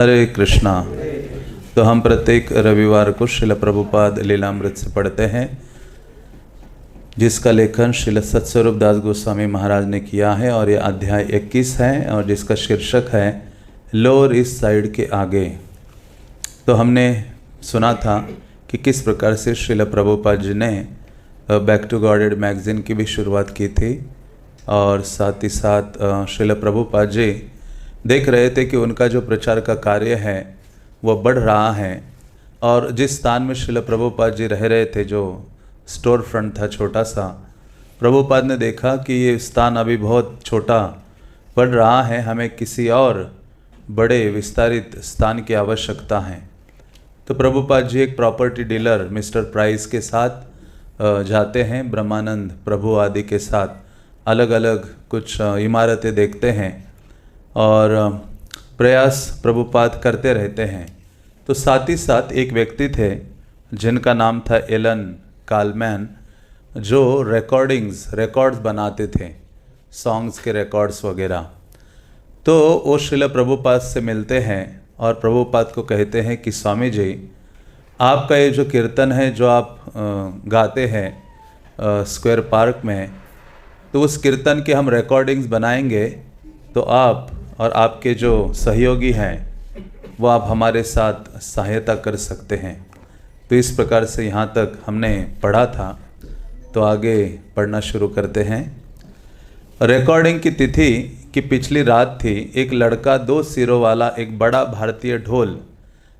हरे कृष्णा। तो हम प्रत्येक रविवार को श्रील प्रभुपाद लीलामृत से पढ़ते हैं, जिसका लेखन श्रील सत्स्वरूप दास गोस्वामी महाराज ने किया है और ये अध्याय 21 है और जिसका शीर्षक है लोअर ईस्ट साइड के आगे। तो हमने सुना था कि किस प्रकार से श्रील प्रभुपाद जी ने बैक टू गॉडेड मैगज़ीन की भी शुरुआत की थी और साथ ही साथ श्रील प्रभुपाद जी देख रहे थे कि उनका जो प्रचार का कार्य है वह बढ़ रहा है और जिस स्थान में श्रील प्रभुपाद जी रह रहे थे, जो स्टोर फ्रंट था छोटा सा, प्रभुपाद ने देखा कि ये स्थान अभी बहुत छोटा पड़ रहा है, हमें किसी और बड़े विस्तारित स्थान की आवश्यकता है। तो प्रभुपाद जी एक प्रॉपर्टी डीलर मिस्टर प्राइस के साथ जाते हैं, ब्रह्मानंद प्रभु आदि के साथ अलग अलग कुछ इमारतें देखते हैं और प्रयास प्रभुपाद करते रहते हैं। तो साथ ही साथ एक व्यक्ति थे जिनका नाम था एलन कालमैन, जो रिकॉर्ड्स बनाते थे, सॉन्ग्स के रिकॉर्ड्स वगैरह। तो वो श्रील प्रभुपाद से मिलते हैं और प्रभुपाद को कहते हैं कि स्वामी जी, आपका ये जो कीर्तन है जो आप गाते हैं स्क्वायर पार्क में, तो उस कीर्तन के हम रिकॉर्डिंग्स बनाएंगे, तो आप और आपके जो सहयोगी हैं वो आप हमारे साथ सहायता कर सकते हैं। तो इस प्रकार से यहाँ तक हमने पढ़ा था। तो आगे पढ़ना शुरू करते हैं। रिकॉर्डिंग की तिथि की पिछली रात थी। एक लड़का 2 सिरों वाला एक बड़ा भारतीय ढोल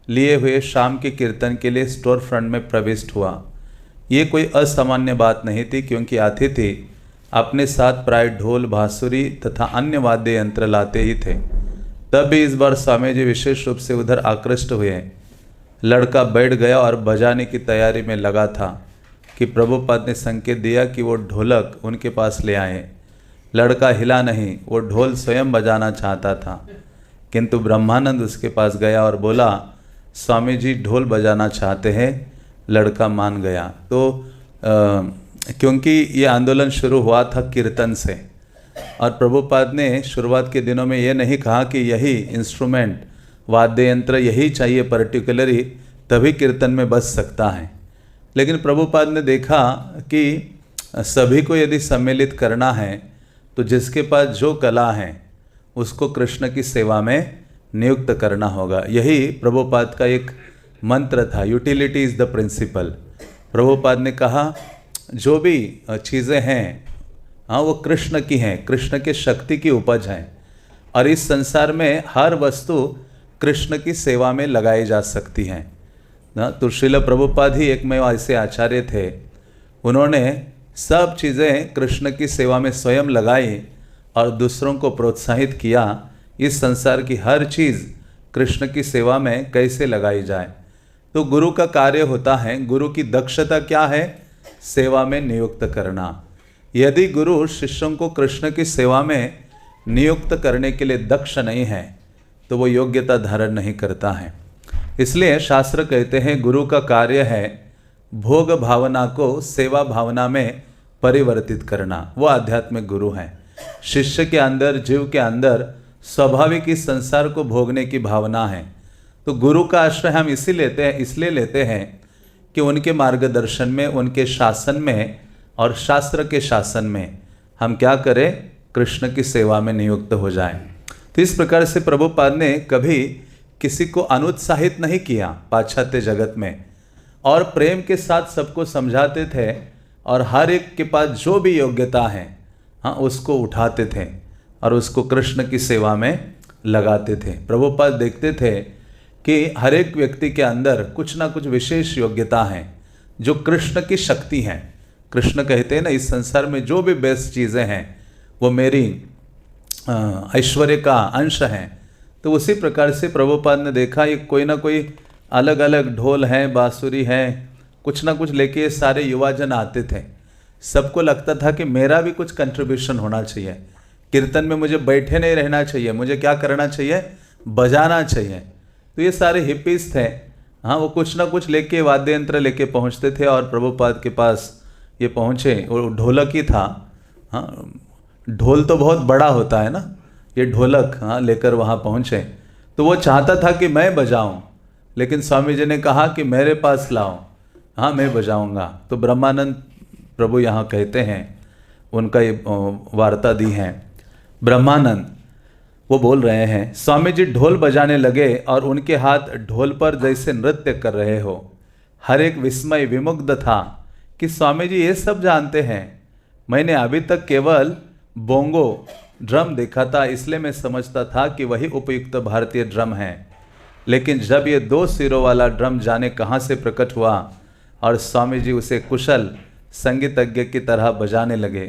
लिए हुए शाम के कीर्तन के लिए स्टोर फ्रंट में प्रविष्ट हुआ। ये कोई असामान्य बात नहीं थी, क्योंकि अतिथि अपने साथ प्राय ढोल, बांसुरी तथा अन्य वाद्य यंत्र लाते ही थे। तब भी इस बार स्वामी जी विशेष रूप से उधर आकृष्ट हुए। लड़का बैठ गया और बजाने की तैयारी में लगा था कि प्रभुपाद ने संकेत दिया कि वो ढोलक उनके पास ले आए। लड़का हिला नहीं, वो ढोल स्वयं बजाना चाहता था, किंतु ब्रह्मानंद उसके पास गया और बोला, स्वामी जी ढोल बजाना चाहते हैं। लड़का मान गया। तो क्योंकि ये आंदोलन शुरू हुआ था कीर्तन से, और प्रभुपाद ने शुरुआत के दिनों में ये नहीं कहा कि यही इंस्ट्रूमेंट, वाद्य यंत्र यही चाहिए पर्टिकुलरली, तभी कीर्तन में बज सकता है। लेकिन प्रभुपाद ने देखा कि सभी को यदि सम्मिलित करना है तो जिसके पास जो कला है उसको कृष्ण की सेवा में नियुक्त करना होगा। यही प्रभुपाद का एक मंत्र था, utility is the principle. Prabhupada ने कहा जो भी चीज़ें हैं, हाँ, वो कृष्ण की हैं, कृष्ण के शक्ति की उपज हैं, और इस संसार में हर वस्तु कृष्ण की सेवा में लगाई जा सकती हैं ना। तो श्रील प्रभुपाद ही एक में ऐसे आचार्य थे, उन्होंने सब चीज़ें कृष्ण की सेवा में स्वयं लगाई और दूसरों को प्रोत्साहित किया इस संसार की हर चीज़ कृष्ण की सेवा में कैसे लगाई जाए। तो गुरु का कार्य होता है, गुरु की दक्षता क्या है? सेवा में नियुक्त करना। यदि गुरु शिष्यों को कृष्ण की सेवा में नियुक्त करने के लिए दक्ष नहीं है तो वो योग्यता धारण नहीं करता है। इसलिए शास्त्र कहते हैं गुरु का कार्य है भोग भावना को सेवा भावना में परिवर्तित करना। वो आध्यात्मिक गुरु हैं। शिष्य के अंदर, जीव के अंदर स्वाभाविक इस संसार को भोगने की भावना है। तो गुरु का आश्रय हम इसलिए लेते हैं कि उनके मार्गदर्शन में, उनके शासन में और शास्त्र के शासन में हम क्या करें? कृष्ण की सेवा में नियुक्त हो जाएं। तो इस प्रकार से प्रभुपाद ने कभी किसी को अनुत्साहित नहीं किया पाश्चात्य जगत में, और प्रेम के साथ सबको समझाते थे और हर एक के पास जो भी योग्यता है, हाँ, उसको उठाते थे और उसको कृष्ण की सेवा में लगाते थे। प्रभुपाद देखते थे कि हर एक व्यक्ति के अंदर कुछ ना कुछ विशेष योग्यता है जो कृष्ण की शक्ति है। कृष्ण कहते हैं ना, इस संसार में जो भी बेस्ट चीज़ें हैं वो मेरी ऐश्वर्य का अंश हैं। तो उसी प्रकार से प्रभुपाद ने देखा ये कोई ना कोई अलग अलग ढोल हैं, बांसुरी हैं, कुछ ना कुछ लेके सारे युवाजन आते थे। सबको लगता था कि मेरा भी कुछ कंट्रीब्यूशन होना चाहिए, कीर्तन में मुझे बैठे नहीं रहना चाहिए, मुझे क्या करना चाहिए? बजाना चाहिए। तो ये सारे हिप्पीज थे, हाँ, वो कुछ ना कुछ लेके, वाद्य यंत्र लेके पहुँचते थे और प्रभुपाद के पास ये पहुँचे। वो ढोलक ही था, हाँ, ढोल तो बहुत बड़ा होता है ना, ये ढोलक, हाँ, लेकर वहाँ पहुँचे। तो वो चाहता था कि मैं बजाऊं, लेकिन स्वामी जी ने कहा कि मेरे पास लाओ, हाँ मैं बजाऊंगा। तो ब्रह्मानंद प्रभु यहाँ कहते हैं, उनका ये वार्ता दी है। ब्रह्मानंद वो बोल रहे हैं, स्वामी जी ढोल बजाने लगे और उनके हाथ ढोल पर जैसे नृत्य कर रहे हो। हर एक विस्मय विमुग्ध था कि स्वामी जी ये सब जानते हैं। मैंने अभी तक केवल बोंगो ड्रम देखा था, इसलिए मैं समझता था कि वही उपयुक्त भारतीय ड्रम है। लेकिन जब ये 2 सिरों वाला ड्रम जाने कहाँ से प्रकट हुआ और स्वामी जी उसे कुशल संगीतज्ञ की तरह बजाने लगे,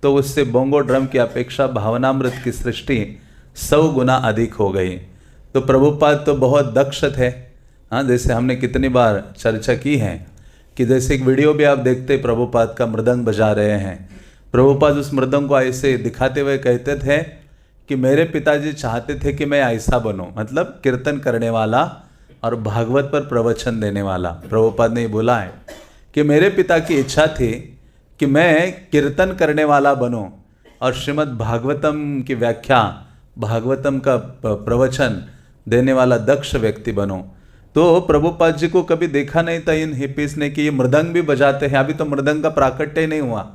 तो उससे बोंगो ड्रम की अपेक्षा भावनामृत की सृष्टि 100 गुना अधिक हो गई। तो प्रभुपाद तो बहुत दक्ष थे। हाँ, जैसे हमने कितनी बार चर्चा की है कि जैसे एक वीडियो भी आप देखते प्रभुपाद का मृदंग बजा रहे हैं, प्रभुपाद उस मृदंग को ऐसे दिखाते हुए कहते थे कि मेरे पिताजी चाहते थे कि मैं ऐसा बनूं, मतलब कीर्तन करने वाला और भागवत पर प्रवचन देने वाला। प्रभुपाद ने बोला है कि मेरे पिता की इच्छा थी कि मैं कीर्तन करने वाला बनूं और श्रीमद् भागवतम की व्याख्या, भागवतम का प्रवचन देने वाला दक्ष व्यक्ति बनूं। तो प्रभुपाद जी को कभी देखा नहीं था इन हिप्पीज ने कि ये मृदंग भी बजाते हैं। अभी तो मृदंग का प्राकट्य ही नहीं हुआ,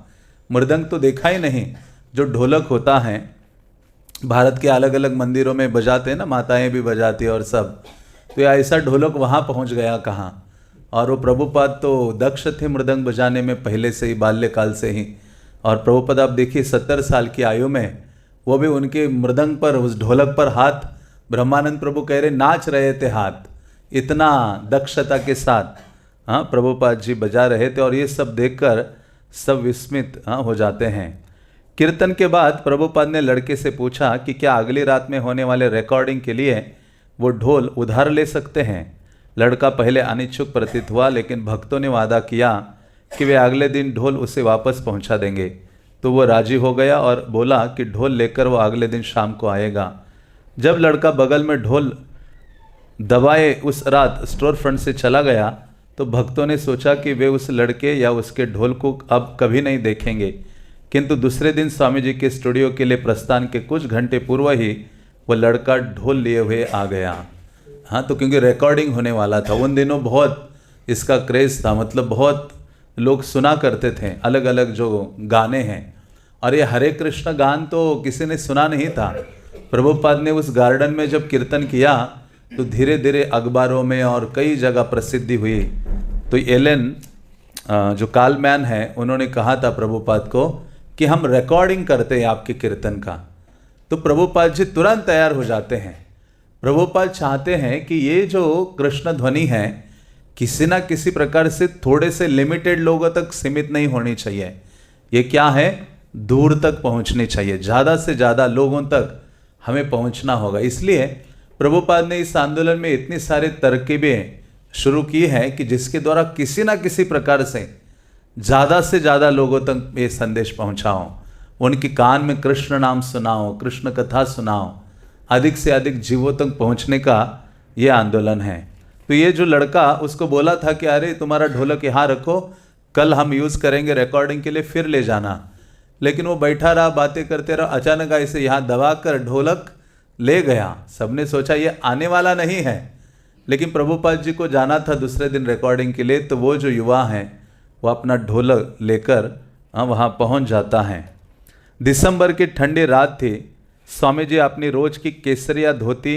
मृदंग तो देखा ही नहीं। जो ढोलक होता है भारत के अलग अलग मंदिरों में बजाते हैं ना, माताएं भी बजाती है और सब, तो ये ऐसा ढोलक वहाँ पहुँच गया कहाँ। और वो प्रभुपाद तो दक्ष थे मृदंग बजाने में पहले से ही, बाल्यकाल से ही। और प्रभुपाद आप देखिए 70 साल की आयु में वो भी उनके मृदंग पर, उस ढोलक पर हाथ, ब्रह्मानंद प्रभु कह रहे नाच रहे थे हाथ, इतना दक्षता के साथ हाँ प्रभुपाद जी बजा रहे थे। और ये सब देखकर सब विस्मित हो जाते हैं। कीर्तन के बाद प्रभुपाद ने लड़के से पूछा कि क्या अगली रात में होने वाले रिकॉर्डिंग के लिए वो ढोल उधार ले सकते हैं। लड़का पहले अनिच्छुक प्रतीत हुआ, लेकिन भक्तों ने वादा किया कि वे अगले दिन ढोल उसे वापस पहुंचा देंगे। तो वो राजी हो गया और बोला कि ढोल लेकर वो अगले दिन शाम को आएगा। जब लड़का बगल में ढोल दबाए उस रात स्टोर फ्रंट से चला गया, तो भक्तों ने सोचा कि वे उस लड़के या उसके ढोल को अब कभी नहीं देखेंगे। किंतु दूसरे दिन स्वामी जी के स्टूडियो के लिए प्रस्थान के कुछ घंटे पूर्व ही वो लड़का ढोल लिए हुए आ गया। हाँ, तो क्योंकि रिकॉर्डिंग होने वाला था, उन दिनों बहुत इसका क्रेज़ था, मतलब बहुत लोग सुना करते थे अलग अलग जो गाने हैं। और ये हरे कृष्ण गान तो किसी ने सुना नहीं था। प्रभुपाद ने उस गार्डन में जब कीर्तन किया तो धीरे धीरे अखबारों में और कई जगह प्रसिद्धि हुई। तो एलन जो कालमैन है, उन्होंने कहा था प्रभुपाद को कि हम रिकॉर्डिंग करते हैं आपके कीर्तन का। तो प्रभुपाद जी तुरंत तैयार हो जाते हैं। प्रभुपाद चाहते हैं कि ये जो कृष्ण ध्वनि है किसी ना किसी प्रकार से थोड़े से लिमिटेड लोगों तक सीमित नहीं होनी चाहिए। ये क्या है, दूर तक पहुंचनी चाहिए, ज़्यादा से ज़्यादा लोगों तक हमें पहुंचना होगा। इसलिए प्रभुपाद ने इस आंदोलन में इतनी सारे तरकीबें शुरू की है कि जिसके द्वारा किसी ना किसी प्रकार से ज़्यादा लोगों तक ये संदेश पहुंचाओ, उनके कान में कृष्ण नाम सुनाओ, कृष्ण कथा सुनाओ, अधिक से अधिक जीवों तक पहुंचने का ये आंदोलन है। तो ये जो लड़का, उसको बोला था कि अरे तुम्हारा ढोलक यहाँ रखो, कल हम यूज़ करेंगे रिकॉर्डिंग के लिए, फिर ले जाना। लेकिन वो बैठा रहा, बातें करते रहा, अचानक ऐसे यहाँ दबा कर ढोलक ले गया। सबने सोचा ये आने वाला नहीं है, लेकिन प्रभुपाद जी को जाना था दूसरे दिन रिकॉर्डिंग के लिए। तो वो जो युवा हैं वो अपना ढोलक लेकर वहाँ पहुँच जाता है। दिसंबर की ठंडी रात थी। स्वामी जी अपनी रोज की केसरिया धोती,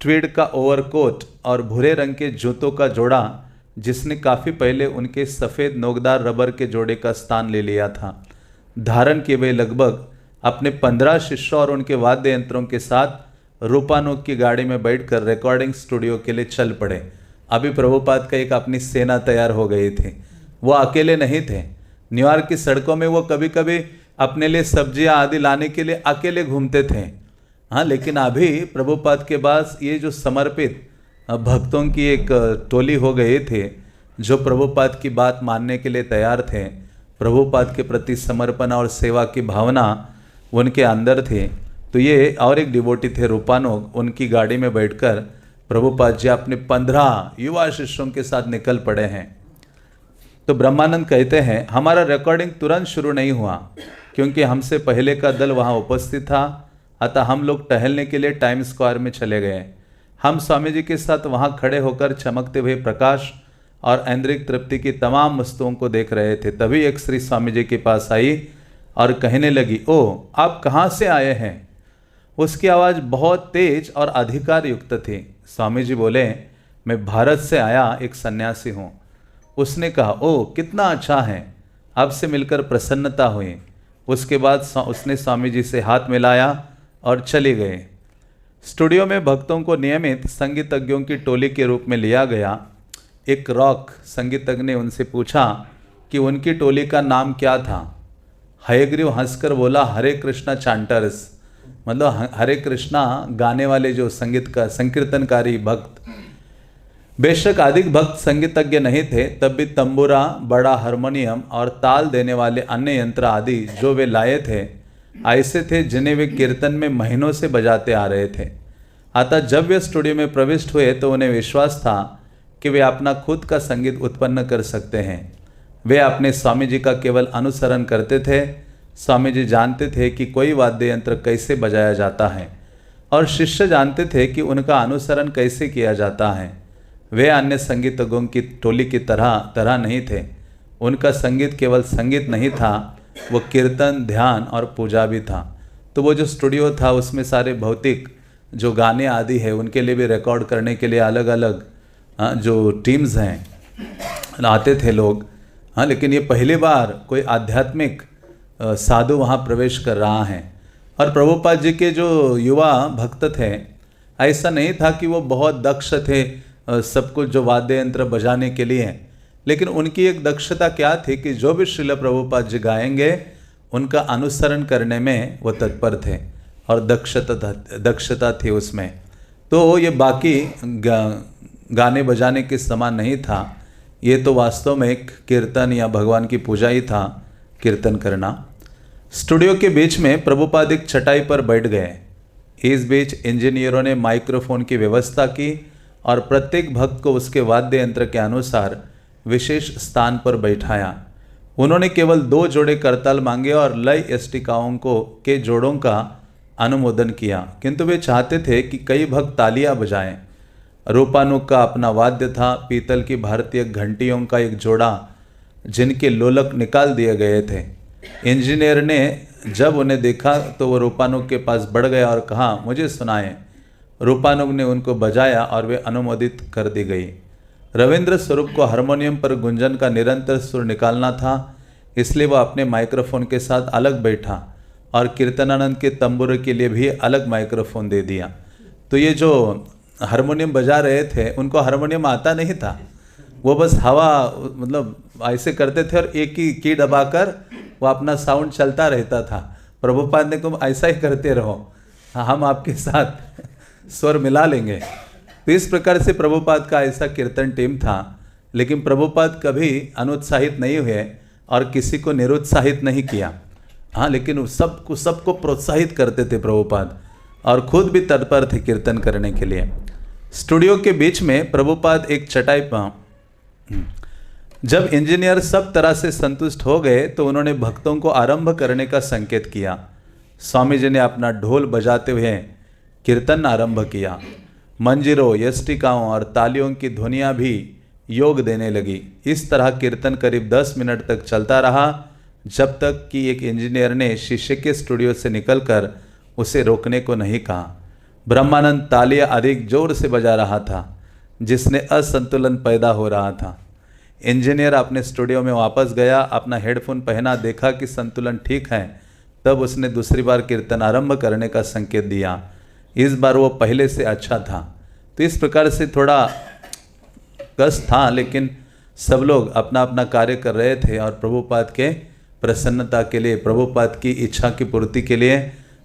ट्वीड का ओवरकोट और भूरे रंग के जूतों का जोड़ा, जिसने काफ़ी पहले उनके सफ़ेद नोकदार रबर के जोड़े का स्थान ले लिया था, धारण किए हुए लगभग अपने 15 शिष्यों और उनके वाद्य यंत्रों के साथ रूपानोक की गाड़ी में बैठकर रिकॉर्डिंग स्टूडियो के लिए चल पड़े। अभी प्रभुपाद का एक अपनी सेना तैयार हो गई थी। वो अकेले नहीं थे। न्यूयॉर्क की सड़कों में वो कभी कभी अपने लिए सब्जियां आदि लाने के लिए अकेले घूमते थे। हाँ, लेकिन अभी प्रभुपाद के पास ये जो समर्पित भक्तों की एक टोली हो गए थे, जो प्रभुपाद की बात मानने के लिए तैयार थे, प्रभुपाद के प्रति समर्पण और सेवा की भावना उनके अंदर थे। तो ये और एक डिवोटी थे रूपानोक, उनकी गाड़ी में बैठकर प्रभुपाद जी अपने 15 युवा शिष्यों के साथ निकल पड़े हैं। तो ब्रह्मानंद कहते हैं, हमारा रिकॉर्डिंग तुरंत शुरू नहीं हुआ क्योंकि हमसे पहले का दल वहाँ उपस्थित था, अतः हम लोग टहलने के लिए टाइम स्क्वायर में चले गए। हम स्वामी जी के साथ वहाँ खड़े होकर चमकते हुए प्रकाश और ऐन्द्रिक तृप्ति की तमाम वस्तुओं को देख रहे थे। तभी एक स्त्री स्वामी जी के पास आई और कहने लगी, ओ आप कहाँ से आए हैं? उसकी आवाज़ बहुत तेज और अधिकार युक्त थी। स्वामी जी बोले, मैं भारत से आया एक सन्यासी हूँ। उसने कहा, ओ कितना अच्छा है, आपसे मिलकर प्रसन्नता हुई। उसके बाद उसने स्वामी जी से हाथ मिलाया और चली गए। स्टूडियो में भक्तों को नियमित संगीतज्ञों की टोली के रूप में लिया गया। एक रॉक संगीतज्ञ ने उनसे पूछा कि उनकी टोली का नाम क्या था। हयग्रीव हंसकर बोला, हरे कृष्णा चांटर्स, मतलब हरे कृष्णा गाने वाले जो संगीत का संकीर्तनकारी भक्त। बेशक अधिक भक्त संगीतज्ञ नहीं थे, तब भी तंबूरा, बड़ा हारमोनियम और ताल देने वाले अन्य यंत्र आदि जो वे लाए थे ऐसे थे जिन्हें वे कीर्तन में महीनों से बजाते आ रहे थे। अतः जब वे स्टूडियो में प्रविष्ट हुए तो उन्हें विश्वास था कि वे अपना खुद का संगीत उत्पन्न कर सकते हैं। वे अपने स्वामी जी का केवल अनुसरण करते थे। स्वामी जी जानते थे कि कोई वाद्य यंत्र कैसे बजाया जाता है और शिष्य जानते थे कि उनका अनुसरण कैसे किया जाता है। वे अन्य संगीतज्ञों की टोली की तरह नहीं थे। उनका संगीत केवल संगीत नहीं था, वो कीर्तन, ध्यान और पूजा भी था। तो वो जो स्टूडियो था उसमें सारे भौतिक जो गाने आदि है उनके लिए भी रिकॉर्ड करने के लिए अलग अलग जो टीम्स हैं आते थे लोग। हाँ, लेकिन ये पहली बार कोई आध्यात्मिक साधु वहाँ प्रवेश कर रहा है। और प्रभुपाद जी के जो युवा भक्त थे, ऐसा नहीं था कि वो बहुत दक्ष थे सब कुछ जो वाद्य यंत्र बजाने के लिए, लेकिन उनकी एक दक्षता क्या थी कि जो भी श्रील प्रभुपाद जी गाएंगे उनका अनुसरण करने में वो तत्पर थे और दक्षता थी उसमें। तो ये बाकी गाने बजाने के समान नहीं था, ये तो वास्तव में एक कीर्तन या भगवान की पूजा ही था, कीर्तन करना। स्टूडियो के बीच में प्रभुपाद एक चटाई पर बैठ गए। इस बीच इंजीनियरों ने माइक्रोफोन की व्यवस्था की और प्रत्येक भक्त को उसके वाद्य यंत्र के अनुसार विशेष स्थान पर बैठाया। उन्होंने केवल 2 जोड़े करताल मांगे और लय एस्टिकाओं के जोड़ों का अनुमोदन किया, किंतु वे चाहते थे कि कई भक्त तालियां बजाएं। रूपानुग का अपना वाद्य था, पीतल की भारतीय घंटियों का एक जोड़ा जिनके लोलक निकाल दिए गए थे। इंजीनियर ने जब उन्हें देखा तो वो रूपानुग के पास बढ़ गया और कहा, मुझे सुनाएं। रूपानुग ने उनको बजाया और वे अनुमोदित कर दी गई। रविंद्र स्वरूप को हारमोनियम पर गुंजन का निरंतर सुर निकालना था, इसलिए वह अपने माइक्रोफोन के साथ अलग बैठा और कीर्तनानंद के तंबूरे के लिए भी अलग माइक्रोफोन दे दिया। तो ये जो हारमोनियम बजा रहे थे उनको हारमोनियम आता नहीं था, वो बस हवा मतलब ऐसे करते थे और एक ही की दबाकर वो अपना साउंड चलता रहता था। प्रभुपाद ने तुम ऐसा ही करते रहो, हम आपके साथ स्वर मिला लेंगे। तो इस प्रकार से प्रभुपाद का ऐसा कीर्तन टीम था। लेकिन प्रभुपाद कभी अनुत्साहित नहीं हुए और किसी को निरुत्साहित नहीं किया। हाँ, लेकिन सबको प्रोत्साहित करते थे प्रभुपाद और खुद भी तत्पर थे कीर्तन करने के लिए। स्टूडियो के बीच में प्रभुपाद एक चटाई पर, जब इंजीनियर सब तरह से संतुष्ट हो गए तो उन्होंने भक्तों को आरंभ करने का संकेत किया। स्वामी जी ने अपना ढोल बजाते हुए कीर्तन आरंभ किया। मंजीरों, यष्टिकाओं और तालियों की ध्वनियाँ भी योग देने लगी। इस तरह कीर्तन करीब 10 मिनट तक चलता रहा, जब तक कि एक इंजीनियर ने शिष्य के स्टूडियो से निकलकर उसे रोकने को नहीं कहा। ब्रह्मानंद तालियां अधिक जोर से बजा रहा था, जिसने असंतुलन पैदा हो रहा था। इंजीनियर अपने स्टूडियो में वापस गया, अपना हेडफोन पहना, देखा कि संतुलन ठीक है। तब उसने दूसरी बार कीर्तन आरंभ करने का संकेत दिया। इस बार वो पहले से अच्छा था। तो इस प्रकार से थोड़ा कष्ट था, लेकिन सब लोग अपना अपना कार्य कर रहे थे और प्रभुपाद के प्रसन्नता के लिए, प्रभुपाद की इच्छा की पूर्ति के लिए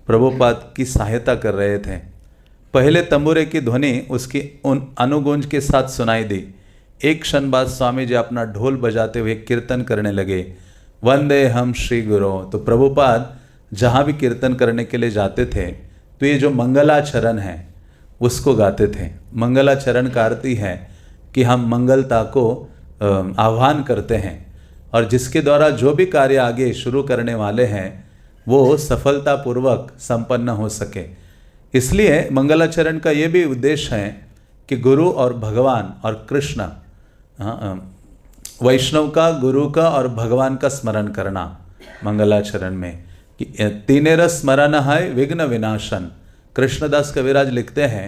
प्रभुपाद की सहायता कर रहे थे। पहले तंबूरे की ध्वनि उसकी उन अनुगूंज के साथ सुनाई दी। एक क्षण बाद स्वामी जी अपना ढोल बजाते हुए कीर्तन करने लगे, वंदे हम श्री गुरु। तो प्रभुपाद जहाँ भी कीर्तन करने के लिए जाते थे तो ये जो मंगलाचरण है उसको गाते थे। मंगलाचरण का अर्थ ही है कि हम मंगलता को आह्वान करते हैं और जिसके द्वारा जो भी कार्य आगे शुरू करने वाले हैं वो सफलतापूर्वक संपन्न हो सके। इसलिए मंगलाचरण का ये भी उद्देश्य है कि गुरु और भगवान और कृष्ण, वैष्णव का, गुरु का और भगवान का स्मरण करना मंगलाचरण में, कि तीनेर स्मरण है विघ्न विनाशन। कृष्णदास कविराज लिखते हैं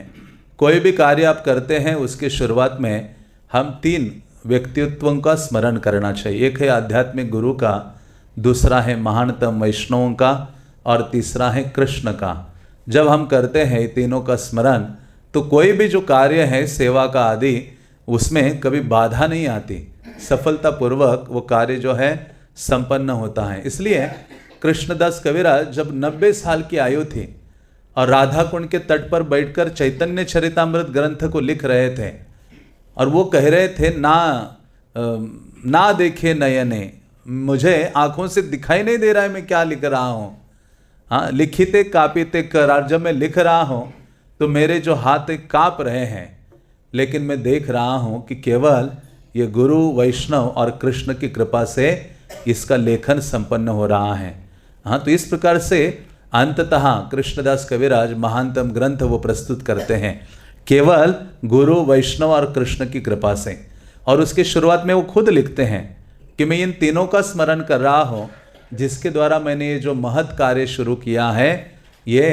कोई भी कार्य आप करते हैं उसके शुरुआत में हम 3 व्यक्तित्वों का स्मरण करना चाहिए। एक है आध्यात्मिक गुरु का, दूसरा है महानतम वैष्णवों का, और तीसरा है कृष्ण का। जब हम करते हैं तीनों का स्मरण तो कोई भी जो कार्य है सेवा का आदि उसमें कभी बाधा नहीं आती, सफलतापूर्वक वो कार्य जो है संपन्न होता है। इसलिए कृष्णदास कविराज जब 90 साल की आयु थी और राधा कुंड के तट पर बैठकर चैतन्य चरितामृत ग्रंथ को लिख रहे थे और वो कह रहे थे ना देखे नयने, मुझे आंखों से दिखाई नहीं दे रहा है मैं क्या लिख रहा हूँ। हाँ, लिखिते कापिते कर, जब मैं लिख रहा हूँ तो मेरे जो हाथ काँप रहे हैं, लेकिन मैं देख रहा हूँ कि केवल ये गुरु वैष्णव और कृष्ण की कृपा से इसका लेखन संपन्न हो रहा है। हाँ, तो इस प्रकार से अंततः कृष्णदास कविराज महानतम ग्रंथ वो प्रस्तुत करते हैं केवल गुरु वैष्णव और कृष्ण की कृपा से। और उसके शुरुआत में वो खुद लिखते हैं कि मैं इन तीनों का स्मरण कर रहा हूँ जिसके द्वारा मैंने ये जो महत् कार्य शुरू किया है ये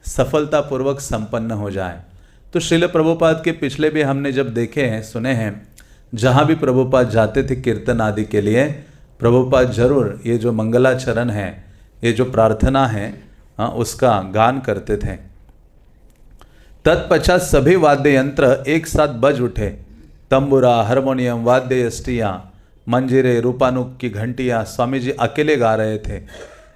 सफलतापूर्वक संपन्न हो जाए। तो श्रील प्रभुपाद के पिछले भी हमने जब देखे हैं, सुने हैं, जहाँ भी प्रभुपाद जाते थे कीर्तन आदि के लिए, प्रभुपाद जरूर ये जो मंगलाचरण है, ये जो प्रार्थना है, उसका गान करते थे। तत्पश्चात सभी वाद्य यंत्र एक साथ बज उठे, तंबुरा, हारमोनियम, वाद्य यष्टियाँ, मंजीरे, रूपानुक की घंटियाँ स्वामी जी अकेले गा रहे थे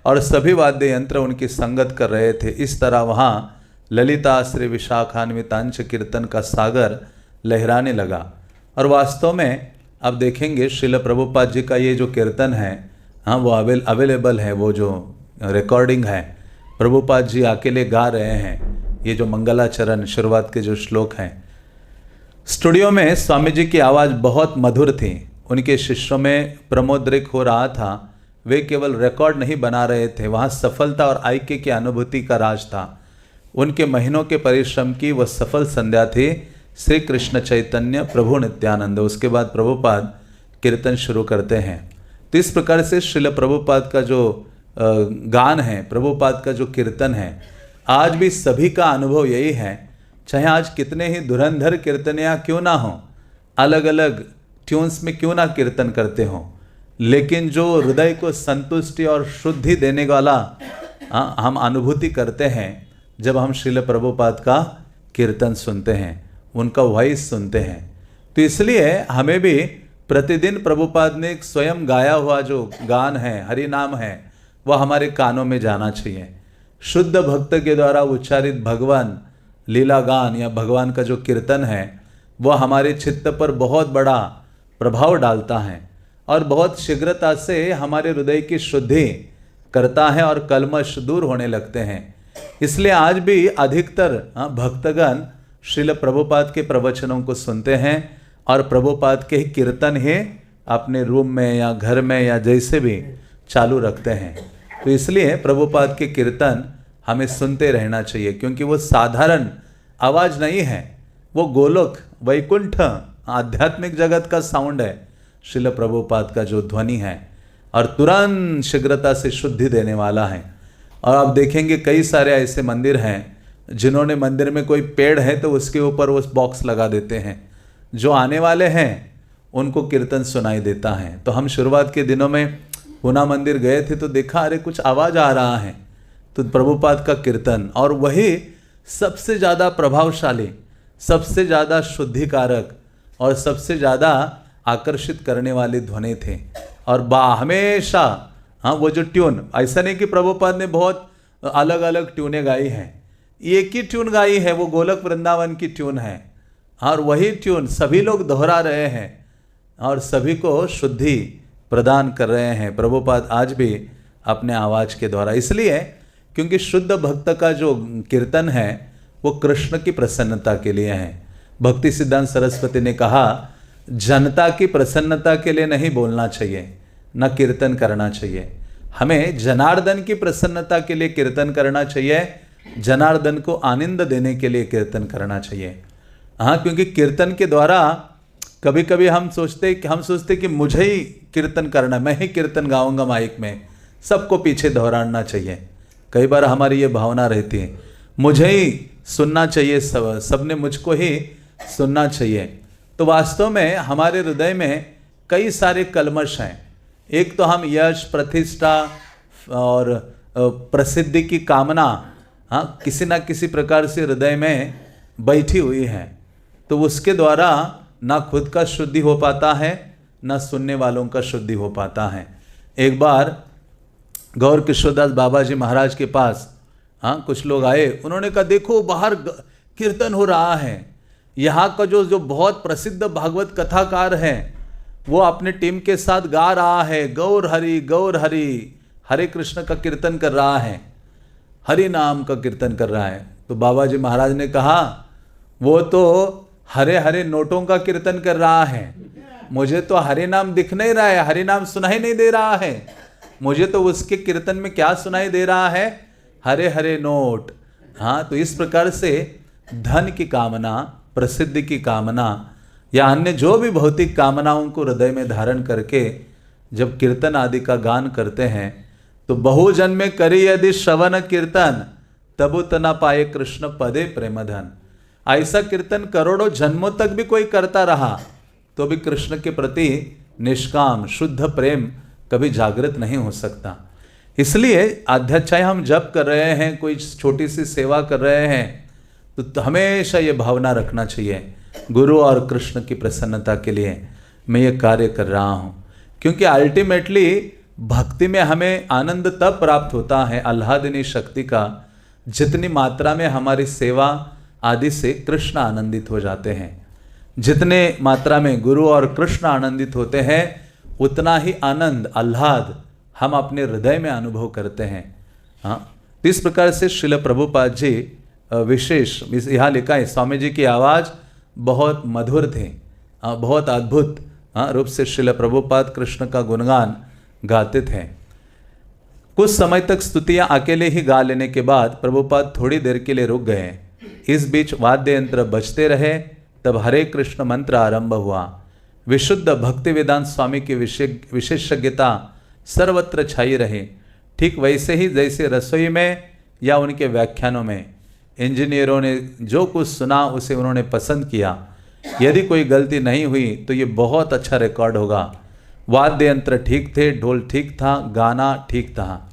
और सभी वाद्य यंत्र उनकी संगत कर रहे थे। इस तरह वहाँ ललिता श्री विशाखान्वितांश कीर्तन का सागर लहराने लगा। और वास्तव में अब देखेंगे श्रील प्रभुपाद जी का ये जो कीर्तन है, हाँ, वो अवेलेबल है, वो जो रिकॉर्डिंग है, प्रभुपाद जी अकेले गा रहे हैं ये जो मंगलाचरण शुरुआत के जो श्लोक हैं। स्टूडियो में स्वामी जी की आवाज़ बहुत मधुर थी, उनके शिष्यों में प्रमोद्रिक हो रहा था। वे केवल रिकॉर्ड नहीं बना रहे थे, वहाँ सफलता और ऐक्य की अनुभूति का राज था। उनके महीनों के परिश्रम की वह सफल संध्या थी श्री कृष्ण चैतन्य प्रभु नित्यानंद। उसके बाद प्रभुपाद कीर्तन शुरू करते हैं। तो इस प्रकार से श्रील प्रभुपाद का जो गान है, प्रभुपाद का जो कीर्तन है, आज भी सभी का अनुभव यही है, चाहे आज कितने ही धुरंधर कीर्तनियाँ क्यों ना हों, अलग अलग ट्यून्स में क्यों ना कीर्तन करते हों, लेकिन जो हृदय को संतुष्टि और शुद्धि देने वाला हम अनुभूति करते हैं जब हम श्रील प्रभुपाद का कीर्तन सुनते हैं, उनका वॉइस सुनते हैं। तो इसलिए हमें भी प्रतिदिन प्रभुपाद ने स्वयं गाया हुआ जो गान है, हरि नाम है, वह हमारे कानों में जाना चाहिए। शुद्ध भक्त के द्वारा उच्चारित भगवान लीला गान या भगवान का जो कीर्तन है वह हमारे चित्त पर बहुत बड़ा प्रभाव डालता है और बहुत शीघ्रता से हमारे हृदय की शुद्धि करता है और कलमश दूर होने लगते हैं। इसलिए आज भी अधिकतर भक्तगण श्रील प्रभुपाद के प्रवचनों को सुनते हैं और प्रभुपाद के कीर्तन ही अपने रूम में या घर में या जैसे भी चालू रखते हैं। तो इसलिए प्रभुपाद के कीर्तन हमें सुनते रहना चाहिए, क्योंकि वो साधारण आवाज़ नहीं है, वो गोलोक वैकुंठ आध्यात्मिक जगत का साउंड है। श्रील प्रभुपाद का जो ध्वनि है और तुरंत शीघ्रता से शुद्धि देने वाला है। और आप देखेंगे कई सारे ऐसे मंदिर हैं जिन्होंने मंदिर में कोई पेड़ है तो उसके ऊपर वो बॉक्स लगा देते हैं, जो आने वाले हैं उनको कीर्तन सुनाई देता है। तो हम शुरुआत के दिनों में पूना मंदिर गए थे तो देखा अरे कुछ आवाज़ आ रहा है, तो प्रभुपाद का कीर्तन, और वही सबसे ज़्यादा प्रभावशाली, सबसे ज़्यादा शुद्धिकारक और सबसे ज़्यादा आकर्षित करने वाली ध्वनि थे। और हमेशा वो जो ट्यून, ऐसा नहीं कि प्रभुपाद ने बहुत अलग अलग ट्यूनें गाई हैं, एक ही ट्यून गाई है, वो गोलक वृंदावन की ट्यून है और वही ट्यून सभी लोग दोहरा रहे हैं और सभी को शुद्धि प्रदान कर रहे हैं प्रभुपाद आज भी अपने आवाज़ के द्वारा। इसलिए क्योंकि शुद्ध भक्त का जो कीर्तन है वो कृष्ण की प्रसन्नता के लिए है। भक्ति सिद्धांत सरस्वती ने कहा जनता की प्रसन्नता के लिए नहीं बोलना चाहिए, न कीर्तन करना चाहिए, हमें जनार्दन की प्रसन्नता के लिए कीर्तन करना चाहिए, जनार्दन को आनंद देने के लिए कीर्तन करना चाहिए। हाँ, क्योंकि कीर्तन के द्वारा कभी कभी हम सोचते कि मुझे ही कीर्तन करना, मैं ही कीर्तन गाऊंगा माइक में, सबको पीछे दोहराना चाहिए। कई बार हमारी ये भावना रहती है, मुझे ही सुनना चाहिए, सबने मुझको ही सुनना चाहिए। तो वास्तव में हमारे हृदय में कई सारे कलमश हैं। एक तो हम यश, प्रतिष्ठा और प्रसिद्धि की कामना, हाँ, किसी ना किसी प्रकार से हृदय में बैठी हुई है। तो उसके द्वारा ना खुद का शुद्धि हो पाता है, ना सुनने वालों का शुद्धि हो पाता है। एक बार गौर किशोरदास बाबा जी महाराज के पास, हाँ, कुछ लोग आए। उन्होंने कहा, देखो बाहर कीर्तन हो रहा है, यहाँ का जो बहुत प्रसिद्ध भागवत कथाकार है वो अपने टीम के साथ गा रहा है, गौर हरि, हरे कृष्ण का कीर्तन कर रहा है, हरि नाम का कीर्तन कर रहा है। तो बाबा जी महाराज ने कहा, वो तो हरे हरे नोटों का कीर्तन कर रहा है, मुझे तो हरि नाम दिख नहीं रहा है, हरि नाम सुनाई नहीं दे रहा है, मुझे तो उसके कीर्तन में क्या सुनाई दे रहा है, हरे हरे नोट। हाँ, तो इस प्रकार से धन की कामना, प्रसिद्धि की कामना या अन्य जो भी भौतिक कामनाओं को हृदय में धारण करके जब कीर्तन आदि का गान करते हैं, तो बहुजन में करी यदि श्रवण कीर्तन, तबु तना पाए कृष्ण पदे प्रेमधन। ऐसा कीर्तन करोड़ों जन्मों तक भी कोई करता रहा तो भी कृष्ण के प्रति निष्काम शुद्ध प्रेम कभी जागृत नहीं हो सकता। इसलिए आध्यात्म हम जप कर रहे हैं, कोई छोटी सी सेवा कर रहे हैं, तो हमेशा ये भावना रखना चाहिए, गुरु और कृष्ण की प्रसन्नता के लिए मैं ये कार्य कर रहा हूँ। क्योंकि अल्टीमेटली भक्ति में हमें आनंद तब प्राप्त होता है, आह्लादिनी शक्ति का, जितनी मात्रा में हमारी सेवा आदि से कृष्ण आनंदित हो जाते हैं। जितने मात्रा में गुरु और कृष्ण आनंदित होते हैं, उतना ही आनंद, आह्लाद हम अपने हृदय में अनुभव करते हैं। हाँ, तो इस प्रकार से श्रील प्रभुपाद जी विशेष यहाँ लिखा है, स्वामी जी की आवाज़ बहुत मधुर थे, बहुत अद्भुत रूप से श्रील प्रभुपाद कृष्ण का गुणगान गाते थे। कुछ समय तक स्तुतियाँ अकेले ही गा लेने के बाद प्रभुपाद थोड़ी देर के लिए रुक गए। इस बीच वाद्य यंत्र बजते रहे। तब हरे कृष्ण मंत्र आरंभ हुआ। विशुद्ध भक्ति वेदांत स्वामी की विशेषज्ञता सर्वत्र छाई रहे, ठीक वैसे ही जैसे रसोई में या उनके व्याख्यानों में इंजीनियरों ने जो कुछ सुना उसे उन्होंने पसंद किया। यदि कोई गलती नहीं हुई तो ये बहुत अच्छा रिकॉर्ड होगा। वाद्य यंत्र ठीक थे, ढोल ठीक था, गाना ठीक था,